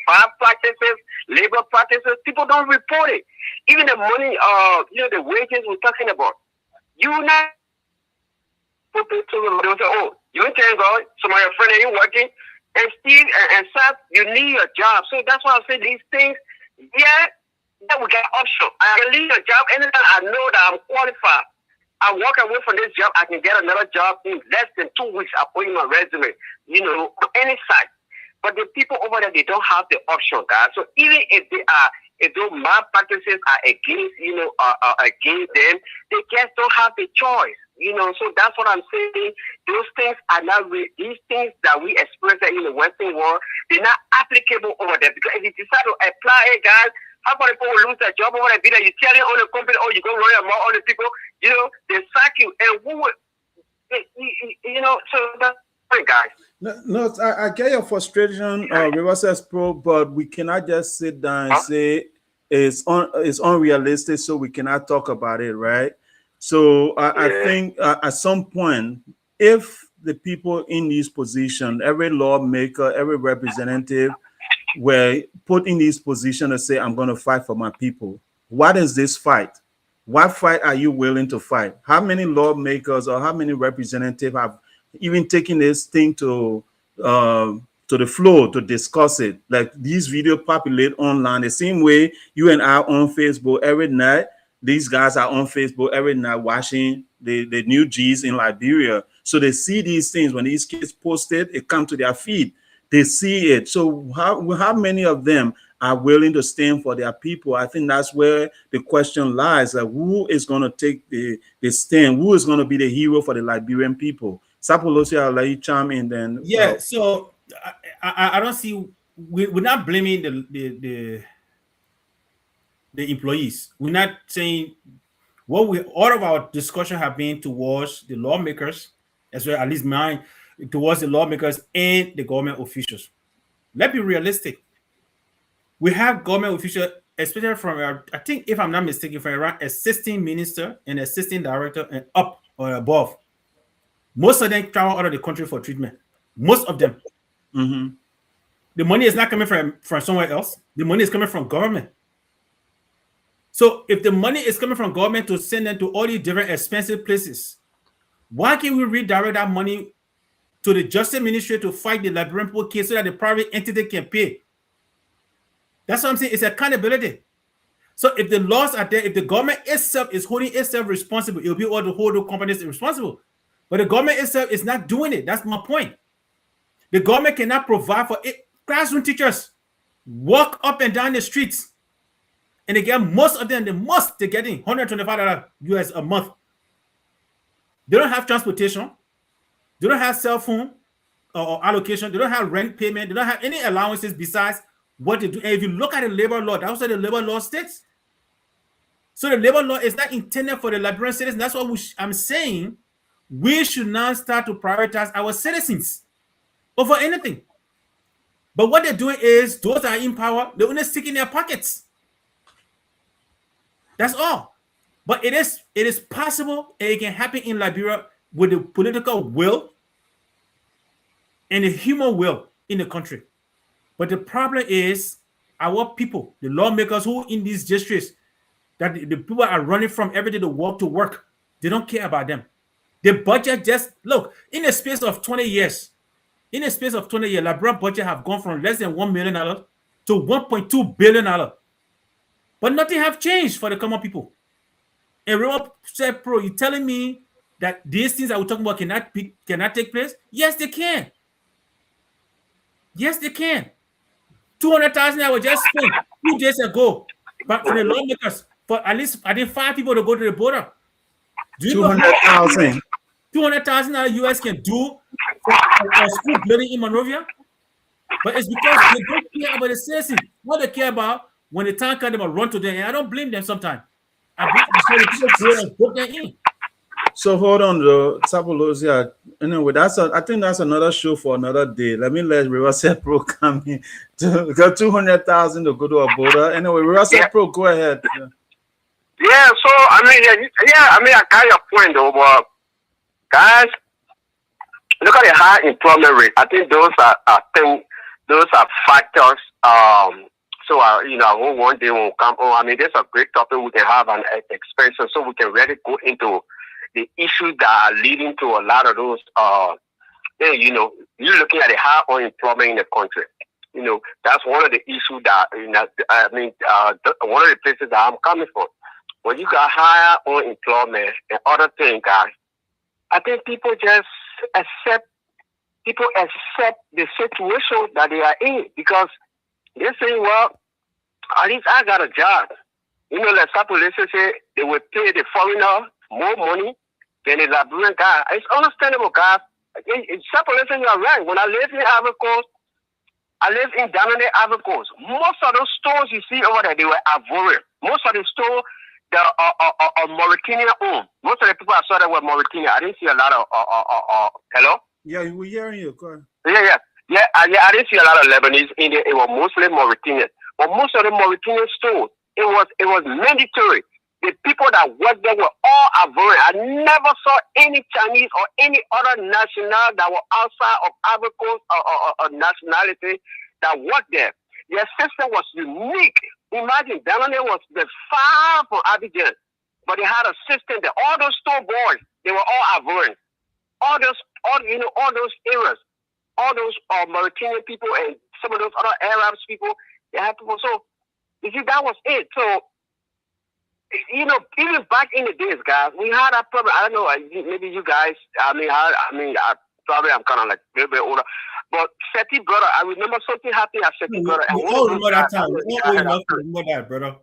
bad practices, labor practices. People don't report it. Even the money, the wages we're talking about. You not people to them, they will say, oh, you ain't telling God, some of your friends ain't working. And Steve and Seth, you need a job. So that's why I say these things, yeah, we got option. I can leave a job anytime I know that I'm qualified. I walk away from this job, I can get another job in less than 2 weeks. I put in my resume, on any site. But the people over there, they don't have the option, guys. So even if those malpractices are against, against them, they just don't have the choice. So that's what I'm saying. Those things are not these things that we experience in the Western world, they're not applicable over there. Because if you decide to apply it, guys, how about people will lose their job over there? You tell it on the company, oh, you go lawyer more on the people, they sack you. And who would, so that's right, guys. No, I get your frustration, Riverside Pro, but we cannot just sit down and say it's unrealistic, so we cannot talk about it, right? So I think at some point, if the people in this position, every lawmaker, every representative, were put in this position to say, I'm going to fight for my people. What is this fight? What fight are you willing to fight? How many lawmakers or how many representatives have even taken this thing to the floor to discuss it? Like these video populate online the same way you and I on Facebook every night. These guys are on Facebook every night watching the new G's in Liberia. So they see these things. When these kids post it, it comes to their feed. They see it. So how many of them are willing to stand for their people? I think that's where the question lies. Like, who is going to take the stand? Who is going to be the hero for the Liberian people? Sapolosi, I'll let you chime in then. Yeah, so I don't see, we're not blaming the employees. We're not saying all of our discussion have been towards the lawmakers, as well, at least mine, towards the lawmakers and the government officials. Let's be realistic. We have government officials, especially from, I think, if I'm not mistaken, from around assistant minister and assistant director and up or above. Most of them travel out of the country for treatment. Most of them. Mm-hmm. The money is not coming from somewhere else. The money is coming from government. So if the money is coming from government to send them to all these different expensive places, why can't we redirect that money to the Justice Ministry to fight the Liberian people case so that the private entity can pay? That's what I'm saying. It's accountability. So if the laws are there, if the government itself is holding itself responsible, it will be all the whole companies responsible. But the government itself is not doing it. That's my point. The government cannot provide for it. Classroom teachers. walk up and down the streets, and they get most of them, they're getting $125 US a month. They don't have transportation, they don't have cell phone or allocation, they don't have rent payment, they don't have any allowances besides what they do. And if you look at the labor law, that's what the labor law states. So the labor law is not intended for the Liberian citizens. That's what I'm saying. We should now start to prioritize our citizens over anything. But what they're doing is, those that are in power, they're only sticking their pockets. That's all. But it is possible, and it can happen in Liberia with the political will and the human will in the country. But the problem is our people, the lawmakers who in these districts, that the people are running from every day to walk to work, they don't care about them. The budget just, look, in the space of 20 years, Liberian budget have gone from less than $1 million to $1.2 billion. But nothing have changed for the common people. And Remo said, Pro, you telling me that these things that we're talking about cannot take place? Yes, they can. Yes, they can. 200,000 I was just spent 2 days ago, but for the lawmakers, for at least I think 5 people to go to the border. Do you 200,000. $200,000 US can do for a school building in Monrovia? But it's because they don't care about the citizens. What they care about when the time comes, they will run to them. And I don't blame them sometimes. I blame the people and put them in. So hold on, though, Sapolosia. Anyway, I think that's another show for another day. Let me let Riverset Pro come in to got 200,000 to go to a border. Anyway, Riverset Pro, go ahead. Yeah, so I got your point though, but guys, look at the high employment rate. I think those are factors. So I hope one day will come. Oh, I mean, there's a great topic we can have an expression, so we can really go into the issues that are leading to a lot of those. You're looking at the high unemployment in the country. That's one of the issues that one of the places that I'm coming from. When you got higher unemployment and other things, guys, I think people just accept the situation that they are in, because they say, well, at least I got a job. Like some police say they will pay the foreigner more money than the Liberian guy. It's understandable, guys. Some police say you're right. When I live in Ivory Coast, I live in Danone, Ivory Coast. Most of those stores you see over there, they were Ivorian. Most of the stores that are Mauritanian owned. Most of the people I saw that were Mauritanian. I didn't see a lot of hello? Yeah, we're hearing you. Go ahead. Yeah. I didn't see a lot of Lebanese in there. It was mostly Mauritanian. But most of the Mauritanian stores, it was mandatory. The people that worked there were all Ivorian. I never saw any Chinese or any other national that were outside of Ivory Coast or nationality that worked there. Their system was unique. Imagine, Danone was the far from Abidjan, but they had a system that all those store boys, they were all Ivorian. All those areas, all those Mauritanian people and some of those other Arabs people, they had people. So, you see, that was it. So, even back in the days, guys, we had a problem. I don't know, maybe you guys, I'm kind of like a little bit older. But Seti brother, I remember something happened at Seti brother. We all remember that time. We all remember that, brother.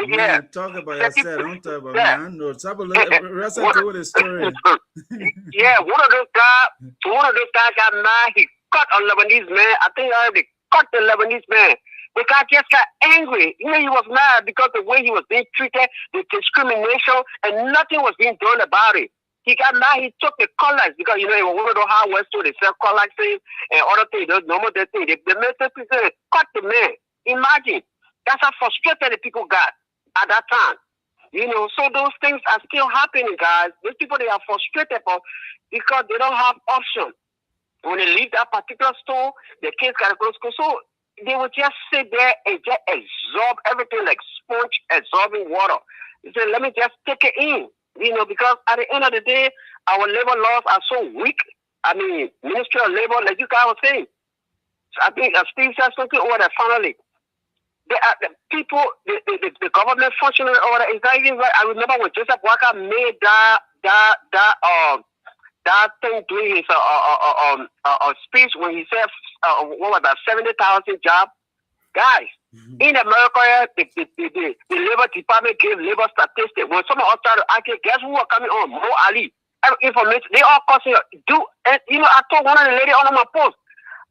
Yeah. Talk about yourself. Don't talk about me. I know. Rest of the story. Yeah, one of those guys got mad. He cut a Lebanese man. I think they cut the Lebanese man. The guy just got angry. He was mad because the way he was being treated, the discrimination, and nothing was being done about it. He got mad. He took the collars because it was one of those high west stores. They sell collars and other things. Those normal things. The military people cut the man. Imagine. That's how frustrated the people got at that time. So those things are still happening, guys. Those people, they are frustrated because they don't have option. When they leave that particular store, the kids got to go to school. So they would just sit there and just absorb everything like sponge absorbing water. They said, let me just take it in. Because at the end of the day, our labor laws are so weak. I mean, Ministry of Labor, like you guys were saying. So I think Steve said something over there finally. The people, the government functionary over there is not even right. I remember when Joseph Walker made that thing during his speech when he said what was that 70,000 jobs. Guys, in America, the Labor Department gave labor statistics. When someone else started asking, guess who are coming on? Mo Ali. Every information, they all costing do. And, I told one of the lady on my post,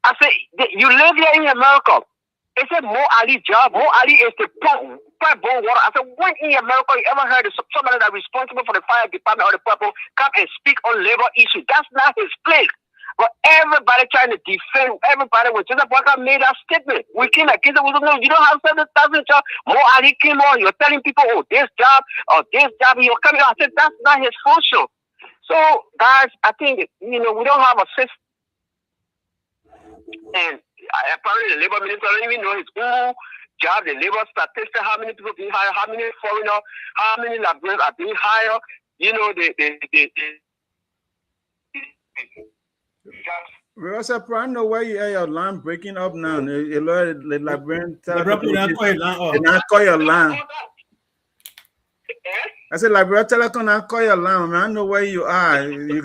I said, you live here in America. They said Mo Ali job. Mo Ali is the pipe bomb water. I said, when in America you ever heard of somebody that's responsible for the fire department or the purple come and speak on labor issues? That's not his place. But everybody trying to defend everybody when Joseph Walker made that statement. We came against it. We don't know. You don't have 7,000 jobs. Mo Ali came on. You're telling people, oh, this job or this job. You're coming. I said, that's not his function. So, guys, I think, we don't have a system. And apparently the labor minister don't even know his own job, the labor statistics, how many people being hired, how many foreigners, how many Liberians are being hired. Rosa, I know why you have your line breaking up now. The Liberian not call your line. I said, Liberia Telecom, not call your line, man. I know where you are. You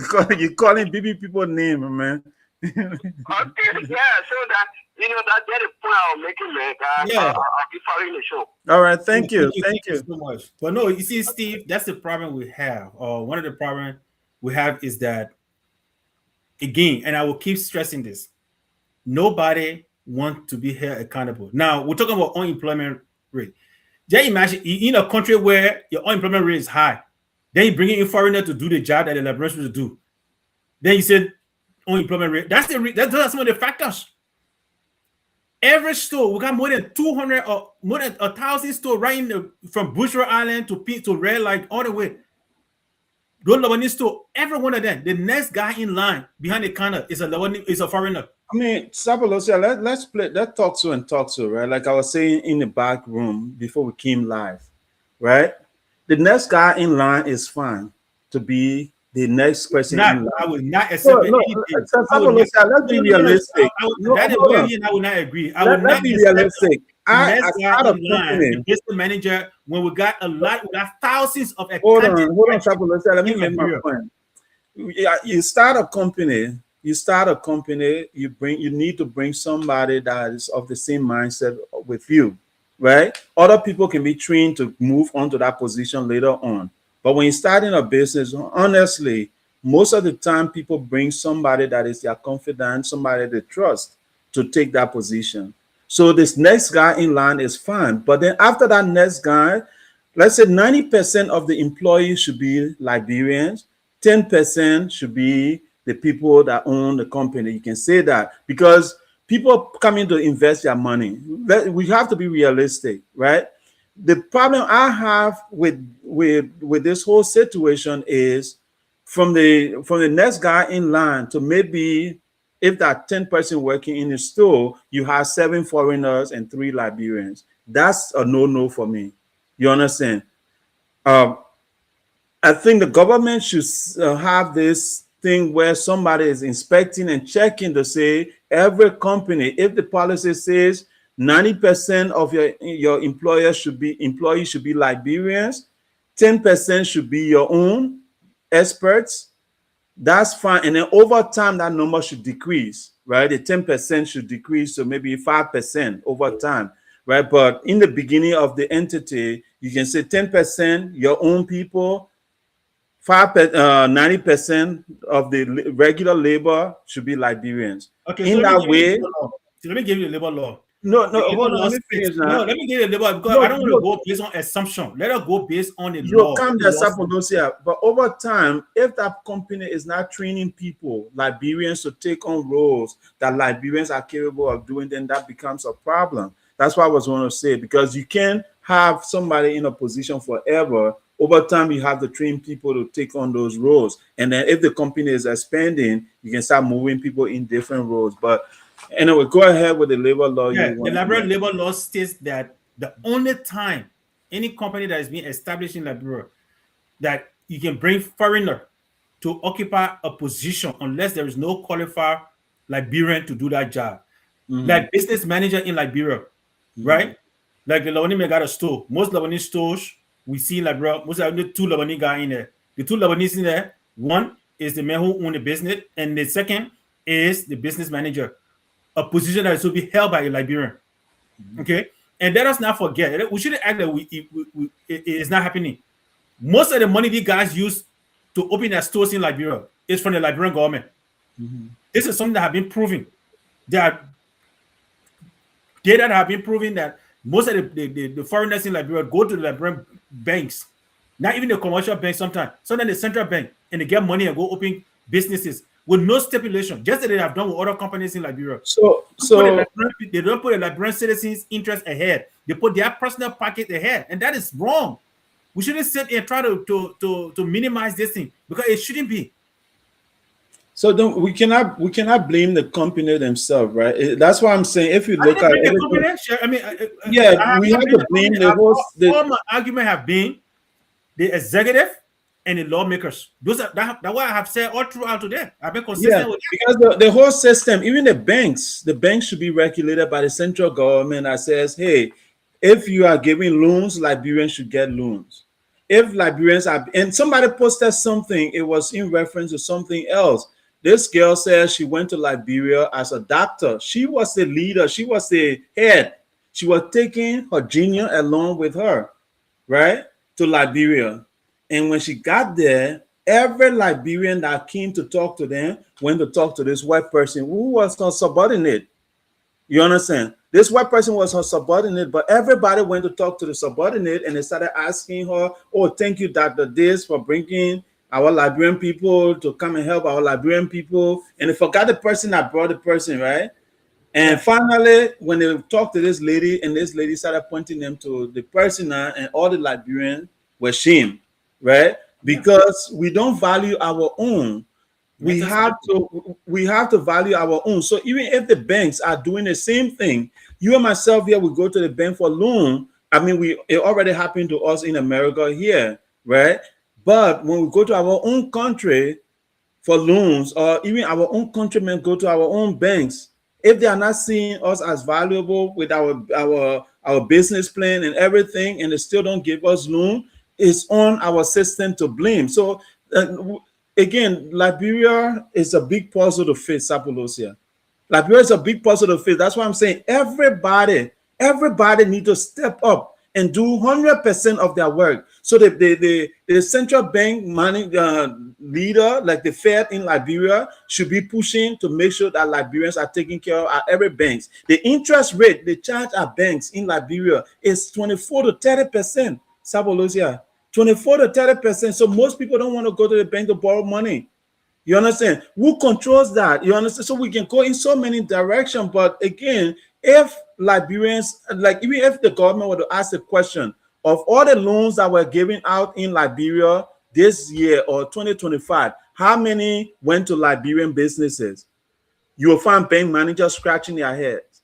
calling BB people name, man. Okay, yeah, so that that's the point I'm making, man. I'll be following the show. All right, thank you so much. But no, you see, Steve, that's the problem we have. One of the problems we have is that, again, and I will keep stressing this, nobody wants to be held accountable. Now, we're talking about unemployment rate. Just imagine in a country where your unemployment rate is high, then you bring in a foreigner to do the job that the Liberians supposed to do. Then you said unemployment rate. That's some of the factors. Every store, we got more than 200 or more than 1,000 stores right from Bushra Island to Red Light all the way. Those Lebanese store, every one of them, the next guy in line behind the counter is a foreigner. I mean, Sabalosia, let's talk to, right? Like I was saying in the back room before we came live, right? The next guy in line is fine to be the next person in line. I would not accept anything. Let's be realistic. I would not agree. I would not be realistic. I start a company, the business manager, when we got thousands of hold on, Sabalosia. Let me make my point. You start a company. You need to bring somebody that is of the same mindset with you, right? Other people can be trained to move on to that position later on. But when you're starting a business, honestly, most of the time people bring somebody that is their confidant, somebody they trust to take that position. So this next guy in line is fine. But then after that next guy, let's say 90% of the employees should be Liberians, 10% should be the people that own the company. You can say that because people coming to invest their money. We have to be realistic, right? The problem I have with this whole situation is from the next guy in line to maybe if that 10 person working in the store, you have 7 foreigners and 3 Liberians. That's a no for me. You understand? I think the government should have this thing where somebody is inspecting and checking to say every company, if the policy says 90% of your employees should be Liberians, 10% should be your own experts, that's fine. And then over time, that number should decrease, right? The 10% should decrease to maybe 5% over time, right? But in the beginning of the entity, you can say 10% your own people, 90% of the regular labor should be Liberians. Okay, in so that way, let me give you the labor law. No, hold on. Let me finish now. No, let me give you the labor because I don't want to go based on assumption. Let us go based on the law. Come there, Sapodosia. But over time, if that company is not training people, Liberians, to take on roles that Liberians are capable of doing, then that becomes a problem. That's what I was going to say, because you can't have somebody in a position forever. Over time, you have to train people to take on those roles. And then if the company is expanding, you can start moving people in different roles. But anyway, go ahead with the labor law. Yeah, the Liberian labor law states that the only time any company that is being established in Liberia that you can bring foreigner to occupy a position unless there is no qualified Liberian to do that job. Like business manager in Liberia, right? Like the Lebanese got a store. Most Lebanese stores we see in Liberia, most of the 2 Lebanese guys in there. The 2 Lebanese in there, one is the man who owns the business, and the second is the business manager. A position that should be held by a Liberian. Okay, and let us not forget. We shouldn't act like it's not happening. Most of the money these guys use to open their stores in Liberia is from the Liberian government. Mhm. This is something that have been proven. There are data that have been proving that most of the foreigners in Liberia go to the Liberian banks, not even the commercial banks sometimes the central bank, and they get money and go open businesses with no stipulation, just as they have done with other companies in Liberia. So so They don't put the Liberian citizens' interest ahead. They put their personal pocket ahead, and that is wrong. We shouldn't sit and try to minimize this thing because it shouldn't be. so don't we cannot blame the company themselves, right? That's why I'm saying if you I look didn't at blame the everything, company. Sure. I mean, yeah, I have we not have blamed to the blame company. the host. All my argument have been the executive and the lawmakers. Those are that what I have said all throughout today. I've been Yeah, consistent with because the whole system, even the banks should be regulated by the central government that says, hey, if you are giving loans, Liberians should get loans. If Liberians are, and somebody posted something, it was in reference to something else. This girl says she went to Liberia as a doctor. She was the leader, she was the head. She was taking her junior along with her, right, to Liberia. And when she got there, every Liberian that came to talk to them went to talk to this white person who was her subordinate. You understand? This white person was her subordinate, but everybody went to talk to the subordinate and they started asking her, oh, thank you, Dr. This, for bringing our Liberian people to come and help our Liberian people. And they forgot the person that brought the person, right? And yeah. finally, when they talked to this lady, and this lady started pointing them to the person, and all the Liberians were shamed, right? Yeah. Because we don't value our own. We Mental have stability. to value our own. So even if the banks are doing the same thing, you and myself here, we go to the bank for loan. I mean, it already happened to us in America here, right? But when we go to our own country, for loans, or even our own countrymen go to our own banks, if they are not seeing us as valuable with our business plan and everything, and they still don't give us loan, it's on our system to blame. So again, Liberia is a big puzzle to face, Sapolosia. Liberia is a big puzzle to face. That's why I'm saying everybody need to step up and do 100% of their work. So the central bank money leader, like the Fed in Liberia, should be pushing to make sure that Liberians are taken care of at every banks. The interest rate they charge at banks in Liberia is 24 to 30%. Sabolosia, 24 to 30%. So most people don't want to go to the bank to borrow money. You understand? Who controls that? You understand? So we can go in so many directions. But again, if Liberians, like even if the government were to ask the question of all the loans that were given out in Liberia this year or 2025, how many went to Liberian businesses? You will find bank managers scratching their heads.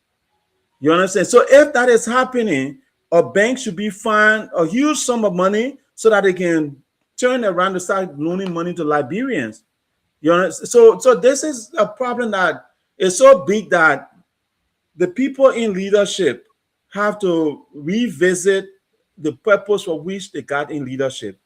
You understand? So if that is happening, a bank should be fined a huge sum of money so that they can turn around and start loaning money to Liberians. You know, so this is a problem that is so big that the people in leadership have to revisit the purpose for which they got in leadership,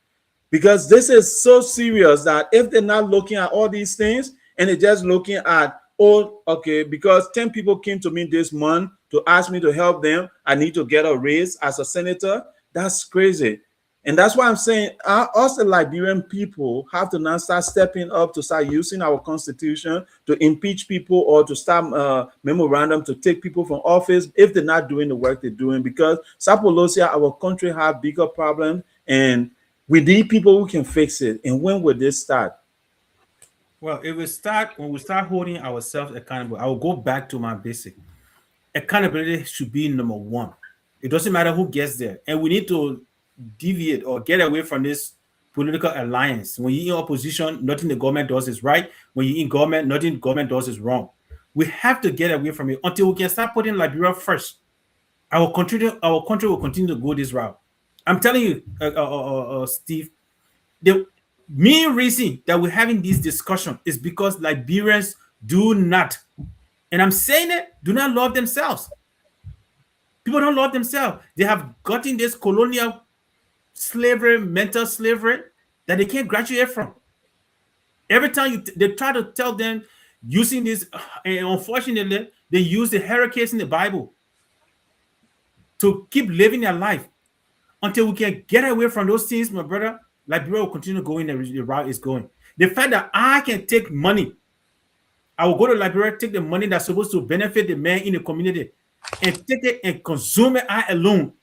because this is so serious that if they're not looking at all these things and they're just looking at, oh, okay, because 10 people came to me this month to ask me to help them, I need to get a raise as a senator. That's crazy. And that's why I'm saying us, the Liberian people, have to now start stepping up to start using our constitution to impeach people or to start memorandum to take people from office if they're not doing the work they're doing. Because Sapolosia, our country have bigger problems, and we need people who can fix it. And when would this start? Well, if we start when we start holding ourselves accountable, I will go back to my basic. Accountability should be number one. It doesn't matter who gets there, and we need to deviate or get away from this political alliance. When you're in opposition, nothing the government does is right. When you're in government, nothing the government does is wrong. We have to get away from it until we can start putting Liberia first. Our country will continue to go this route. I'm telling you, Steve, the main reason that we're having this discussion is because Liberians do not, and I'm saying it, do not love themselves. People don't love themselves. They have gotten this colonial slavery, mental slavery that they can't graduate from. Every time they try to tell them using this, and unfortunately, they use the hurricanes in the Bible. to keep living their life until we can get away from those things, my brother. Liberia will continue going the route it's going. The fact that I can take money, I will go to Liberia, take the money that's supposed to benefit the man in the community, and take it and consume it I alone.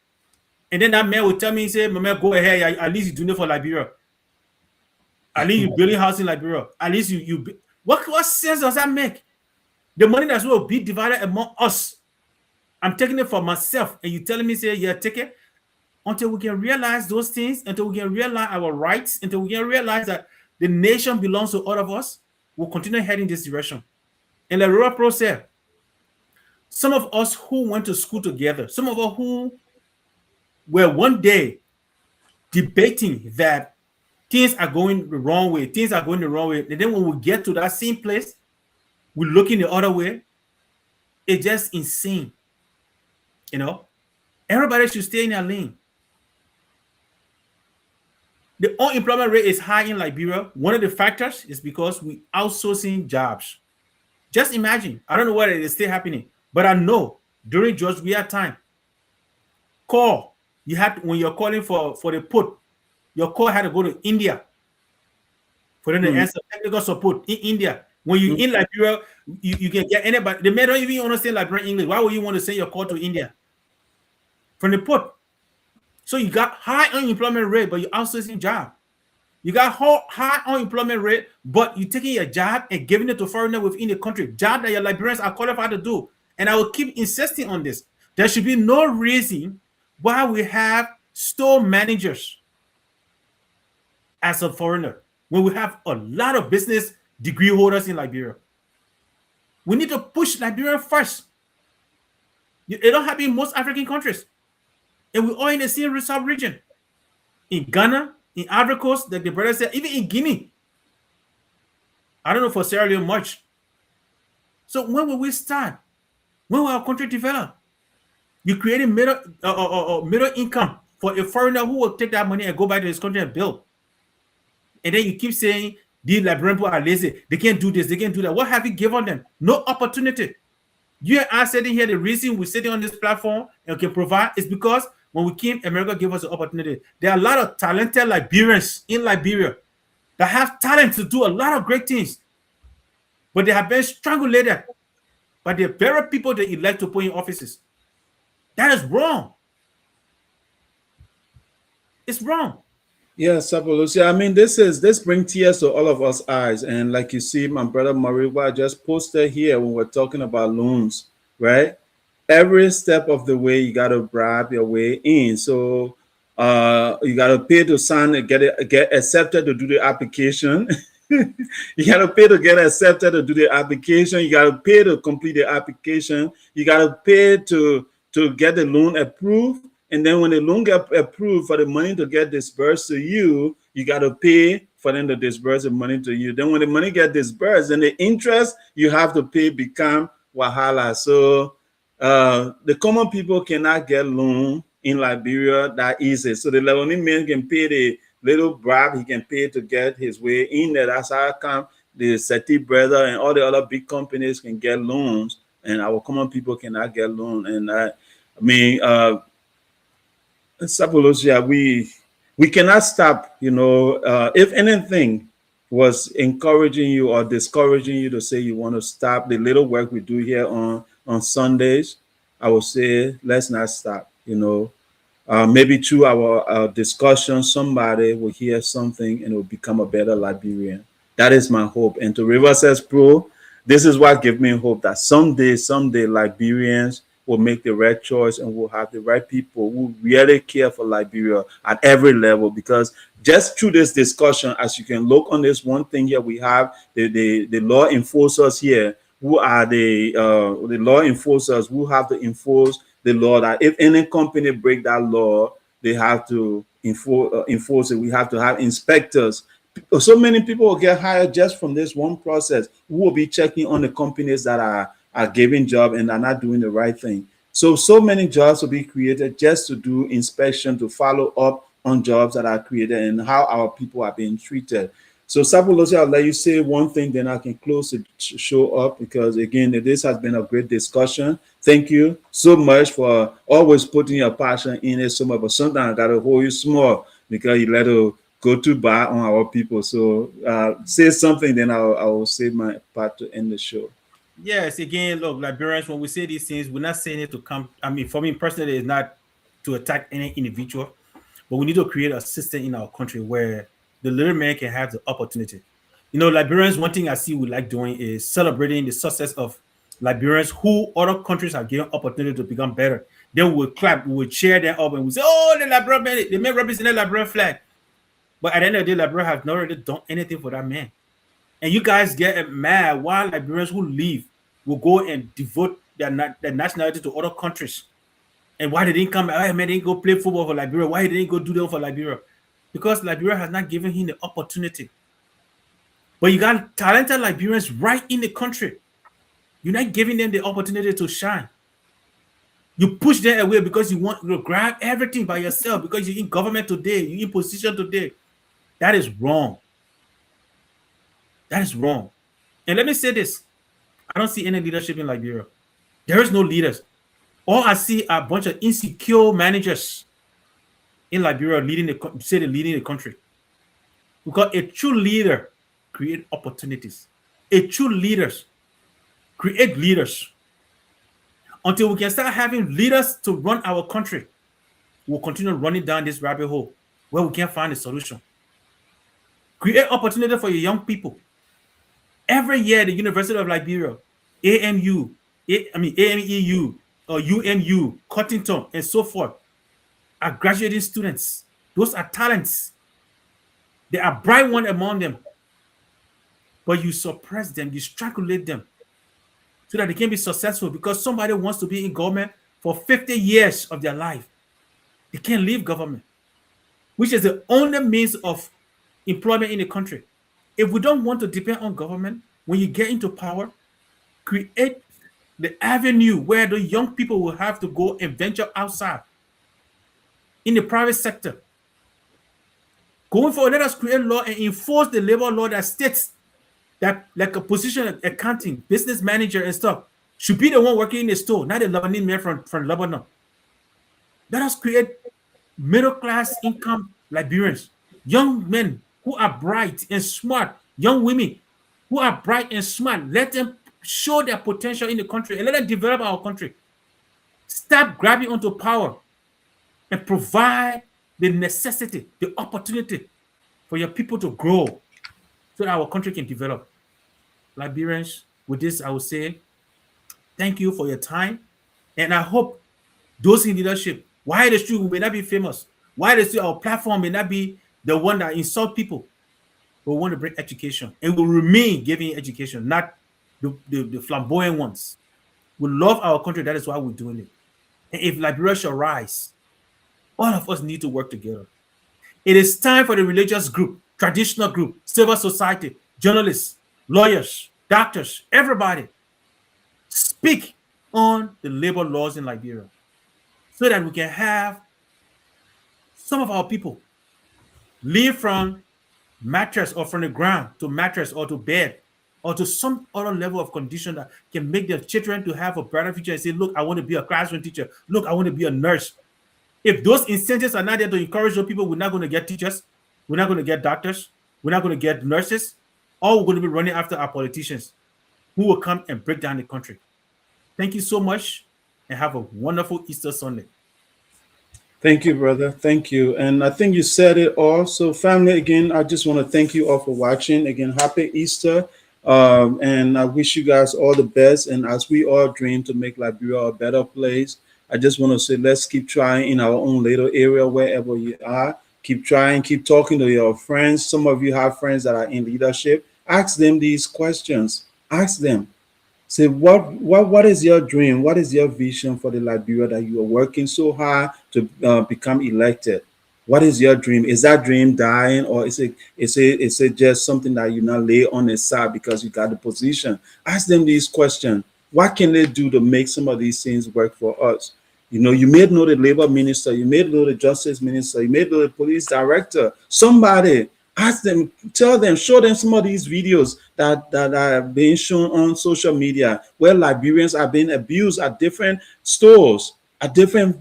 And then that man will tell me, he say, my man, go ahead, at least you doing it for Liberia. At least you building house in Liberia. At least what sense does that make? The money that's will be divided among us. I'm taking it for myself, and you telling me, say, yeah, take it. Until we can realize those things, until we can realize our rights, until we can realize that the nation belongs to all of us, we'll continue heading this direction. And like Robert Pro said, some of us who went to school together, some of us who were one day debating that things are going the wrong way, things are going the wrong way, and then when we get to that same place, we're looking the other way. It's just insane. You know, everybody should stay in their lane. The unemployment rate is high in Liberia. One of the factors is because we outsourcing jobs. Just imagine. I don't know whether it's still happening, but I know during George Weah time, call you had when you're calling for the put, your call had to go to India for them to answer technical support in India. When you in Liberia, you can get anybody. The men don't even understand Liberian English. Why would you want to send your call to India from the put? So you got high unemployment rate, but you're outsourcing job. You got high unemployment rate, but you're taking your job and giving it to foreigners within the country. Job that your Liberians are qualified to do. And I will keep insisting on this. There should be no reason why we have store managers as a foreigner when we have a lot of business degree holders in Liberia. We need to push Liberia first. It don't happen in most African countries. And we're all in the same sub-region. In Ghana, in Ivory Coast, like the brother said, even in Guinea. I don't know for Sierra Leone much. So when will we start? When will our country develop? You're creating middle income for a foreigner who will take that money and go back to his country and build. And then you keep saying, these Liberian people are lazy. They can't do this. They can't do that. What have you given them? No opportunity. You and I sitting here, the reason we're sitting on this platform and can provide is because when we came, America gave us the opportunity. There are a lot of talented Liberians in Liberia that have talent to do a lot of great things, but they have been strangulated by the very people they elect to put in offices. That is wrong. It's wrong. Yeah, Sapolusi. I mean, this brings tears to all of us eyes. And like you see, my brother Mariwa just posted here when we're talking about loans, right? Every step of the way, you gotta bribe your way in. So you gotta pay to sign and get accepted to do the application. You gotta pay to get accepted to do the application. You gotta pay to complete the application. You gotta pay to get the loan approved. And then when the loan get approved for the money to get disbursed to you, you got to pay for them to disburse the money to you. Then when the money get disbursed, then the interest you have to pay become wahala. So the common people cannot get loan in Liberia that easy. So the Lebanese man can pay the little bribe he can pay to get his way in there. That's how come the Seti brother and all the other big companies can get loans, and our common people cannot get loan. And I mean, Sapolosia, we cannot stop. You know, if anything was encouraging you or discouraging you to say you want to stop the little work we do here on Sundays, I would say let's not stop. You know, maybe through our discussion, somebody will hear something and it will become a better Liberian. That is my hope. And to Rivers Pro, this is what gives me hope that someday, Liberians will make the right choice and will have the right people who really care for Liberia at every level. Because just through this discussion, as you can look on this one thing here, we have the law enforcers here who are the law enforcers who have to enforce the law, that if any company break that law, they have to enforce it. We have to have inspectors. So many people will get hired just from this one process, who will be checking on the companies that are giving job and are not doing the right thing. So many jobs will be created just to do inspection, to follow up on jobs that are created and how our people are being treated. So, Sapolosi, I'll let you say one thing, then I can close the show up because, again, this has been a great discussion. Thank you so much for always putting your passion in it so much. But sometimes I got to hold you small because you let it go too bad on our people. So, say something, then I will say my part to end the show. Yes, again, look, Liberians, when we say these things, we're not saying it to come. I mean, for me personally, it's not to attack any individual, but we need to create a system in our country where the little man can have the opportunity. Liberians, one thing I see we like doing is celebrating the success of Liberians who other countries have given opportunity to become better. Then we'll clap, we'll cheer them up, and we say, oh, the Liberian man, the man represent the Liberian flag. But at the end of the day, Liberia has not really done anything for that man. And you guys get mad while Liberians who leave will go and devote their nationality to other countries. And why they didn't come? Why man didn't go play football for Liberia? Why he didn't go do that for Liberia? Because Liberia has not given him the opportunity. But you got talented Liberians right in the country. You're not giving them the opportunity to shine. You push them away because you want to grab everything by yourself because you're in government today, you're in position today. That is wrong. That is wrong. And let me say this. I don't see any leadership in Liberia. There is no leaders. All I see are a bunch of insecure managers in Liberia leading the country. Because a true leader create opportunities. A true leaders create leaders. Until we can start having leaders to run our country, we'll continue running down this rabbit hole where we can't find a solution. Create opportunity for your young people. Every year, the University of Liberia, AMU, AMEU, or UMU, Cottington, and so forth, are graduating students. Those are talents. There are bright ones among them. But you suppress them, you strangulate them so that they can be successful because somebody wants to be in government for 50 years of their life. They can't leave government, which is the only means of employment in the country. If we don't want to depend on government, when you get into power, create the avenue where the young people will have to go and venture outside in the private sector. Going forward, let us create law and enforce the labor law that states that, like a position, accounting, business manager, and stuff should be the one working in the store, not a Lebanese man from Lebanon. Let us create middle class income Liberians, young men who are bright and smart, young women who are bright and smart. Let them show their potential in the country and let them develop our country. Stop grabbing onto power and provide the necessity, the opportunity for your people to grow so that our country can develop. Liberians, with this, I will say thank you for your time. And I hope those in leadership, why the street may not be famous, why the street, our platform may not be the one that insult people, but we want to bring education and will remain giving education, not the flamboyant ones. We love our country. That is why we're doing it. And if Liberia shall rise, all of us need to work together. It is time for the religious group, traditional group, civil society, journalists, lawyers, doctors, everybody speak on the labor laws in Liberia so that we can have some of our people live from mattress or from the ground to mattress or to bed or to some other level of condition that can make their children to have a better future and say, look, I want to be a classroom teacher. Look, I want to be a nurse. If those incentives are not there to encourage those people, we're not going to get teachers. We're not going to get doctors. We're not going to get nurses. All we're going to be running after our politicians who will come and break down the country. Thank you so much and have a wonderful Easter Sunday. Thank you, brother. Thank you. And I think you said it all. So, family, again, I just want to thank you all for watching. Again, happy Easter. And I wish you guys all the best. And as we all dream to make Liberia a better place, I just want to say let's keep trying in our own little area, wherever you are. Keep trying, keep talking to your friends. Some of you have friends that are in leadership. Ask them these questions. Ask them. Say, what is your dream? What is your vision for the Liberia that you are working so hard to become elected? What is your dream? Is that dream dying, or is it just something that you now lay on the side because you got the position? Ask them these questions. What can they do to make some of these things work for us? You know, you may know the labor minister, you may know the justice minister, you may know the police director. Somebody, Ask them, tell them, show them some of these videos that are being shown on social media where Liberians are being abused at different stores, at different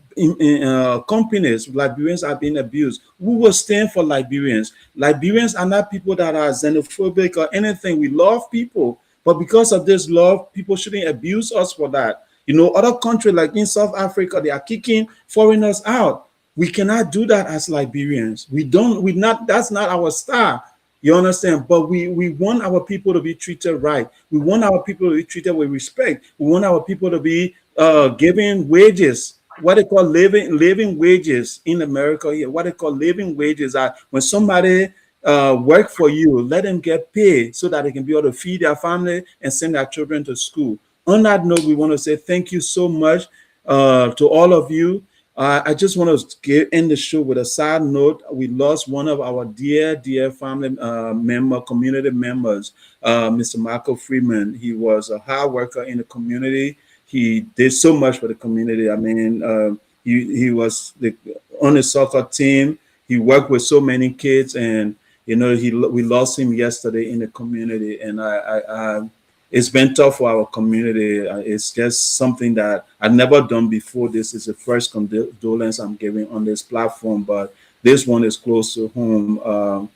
companies. Liberians are being abused. We will stand for Liberians. Liberians are not people that are xenophobic or anything. We love people, but because of this love, people shouldn't abuse us for that. You know, other countries like in South Africa, they are kicking foreigners out. We cannot do that as Liberians. We don't, we not, that's not our style. You understand? But we want our people to be treated right. We want our people to be treated with respect. We want our people to be given wages, what they call living wages in America here. What they call living wages are when somebody work for you, let them get paid so that they can be able to feed their family and send their children to school. On that note, we want to say thank you so much to all of you. I just want to end the show with a sad note. We lost one of our dear family member, community members, Mr. Michael Freeman. He was a hard worker in the community. He did so much for the community. I mean, he was on the soccer team. He worked with so many kids, and you know, we lost him yesterday in the community, and it's been tough for our community. It's just something that I've never done before. This is the first condolence I'm giving on this platform, but this one is close to home.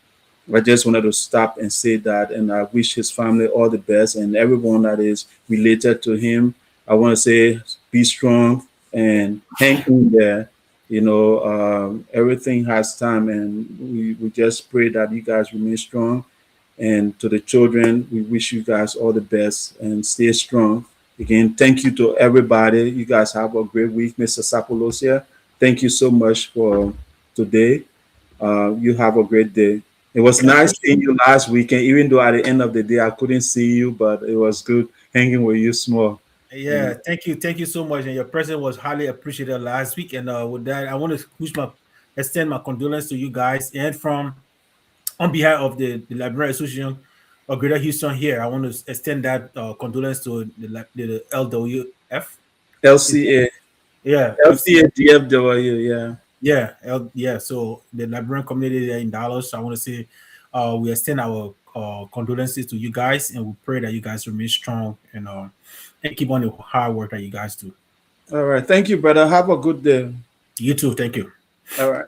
I just wanted to stop and say that, and I wish his family all the best and everyone that is related to him. I want to say, be strong and hang in there. You know, everything has time, and we just pray that you guys remain strong. And to the children, we wish you guys all the best and stay strong. Again, thank you to everybody. You guys have a great week, Mr. Sapolosia. Thank you so much for today. You have a great day. It was Yeah, nice thank seeing you. you last weekend, even though at the end of the day I couldn't see you, but it was good hanging with you small. Yeah. Yeah, thank you so much. And your presence was highly appreciated last week. And with that, I want to extend my condolence to you guys. And from on behalf of the Liberian Association of Greater Houston here, I want to extend that condolence to the LWF. Is that, LCA, yeah, FC. LCA, DFW, yeah. Yeah, yeah. So the Liberian community there in Dallas. So I want to say we extend our condolences to you guys, and we pray that you guys remain strong and keep on the hard work that you guys do. All right. Thank you, brother. Have a good day. You too. Thank you. All right.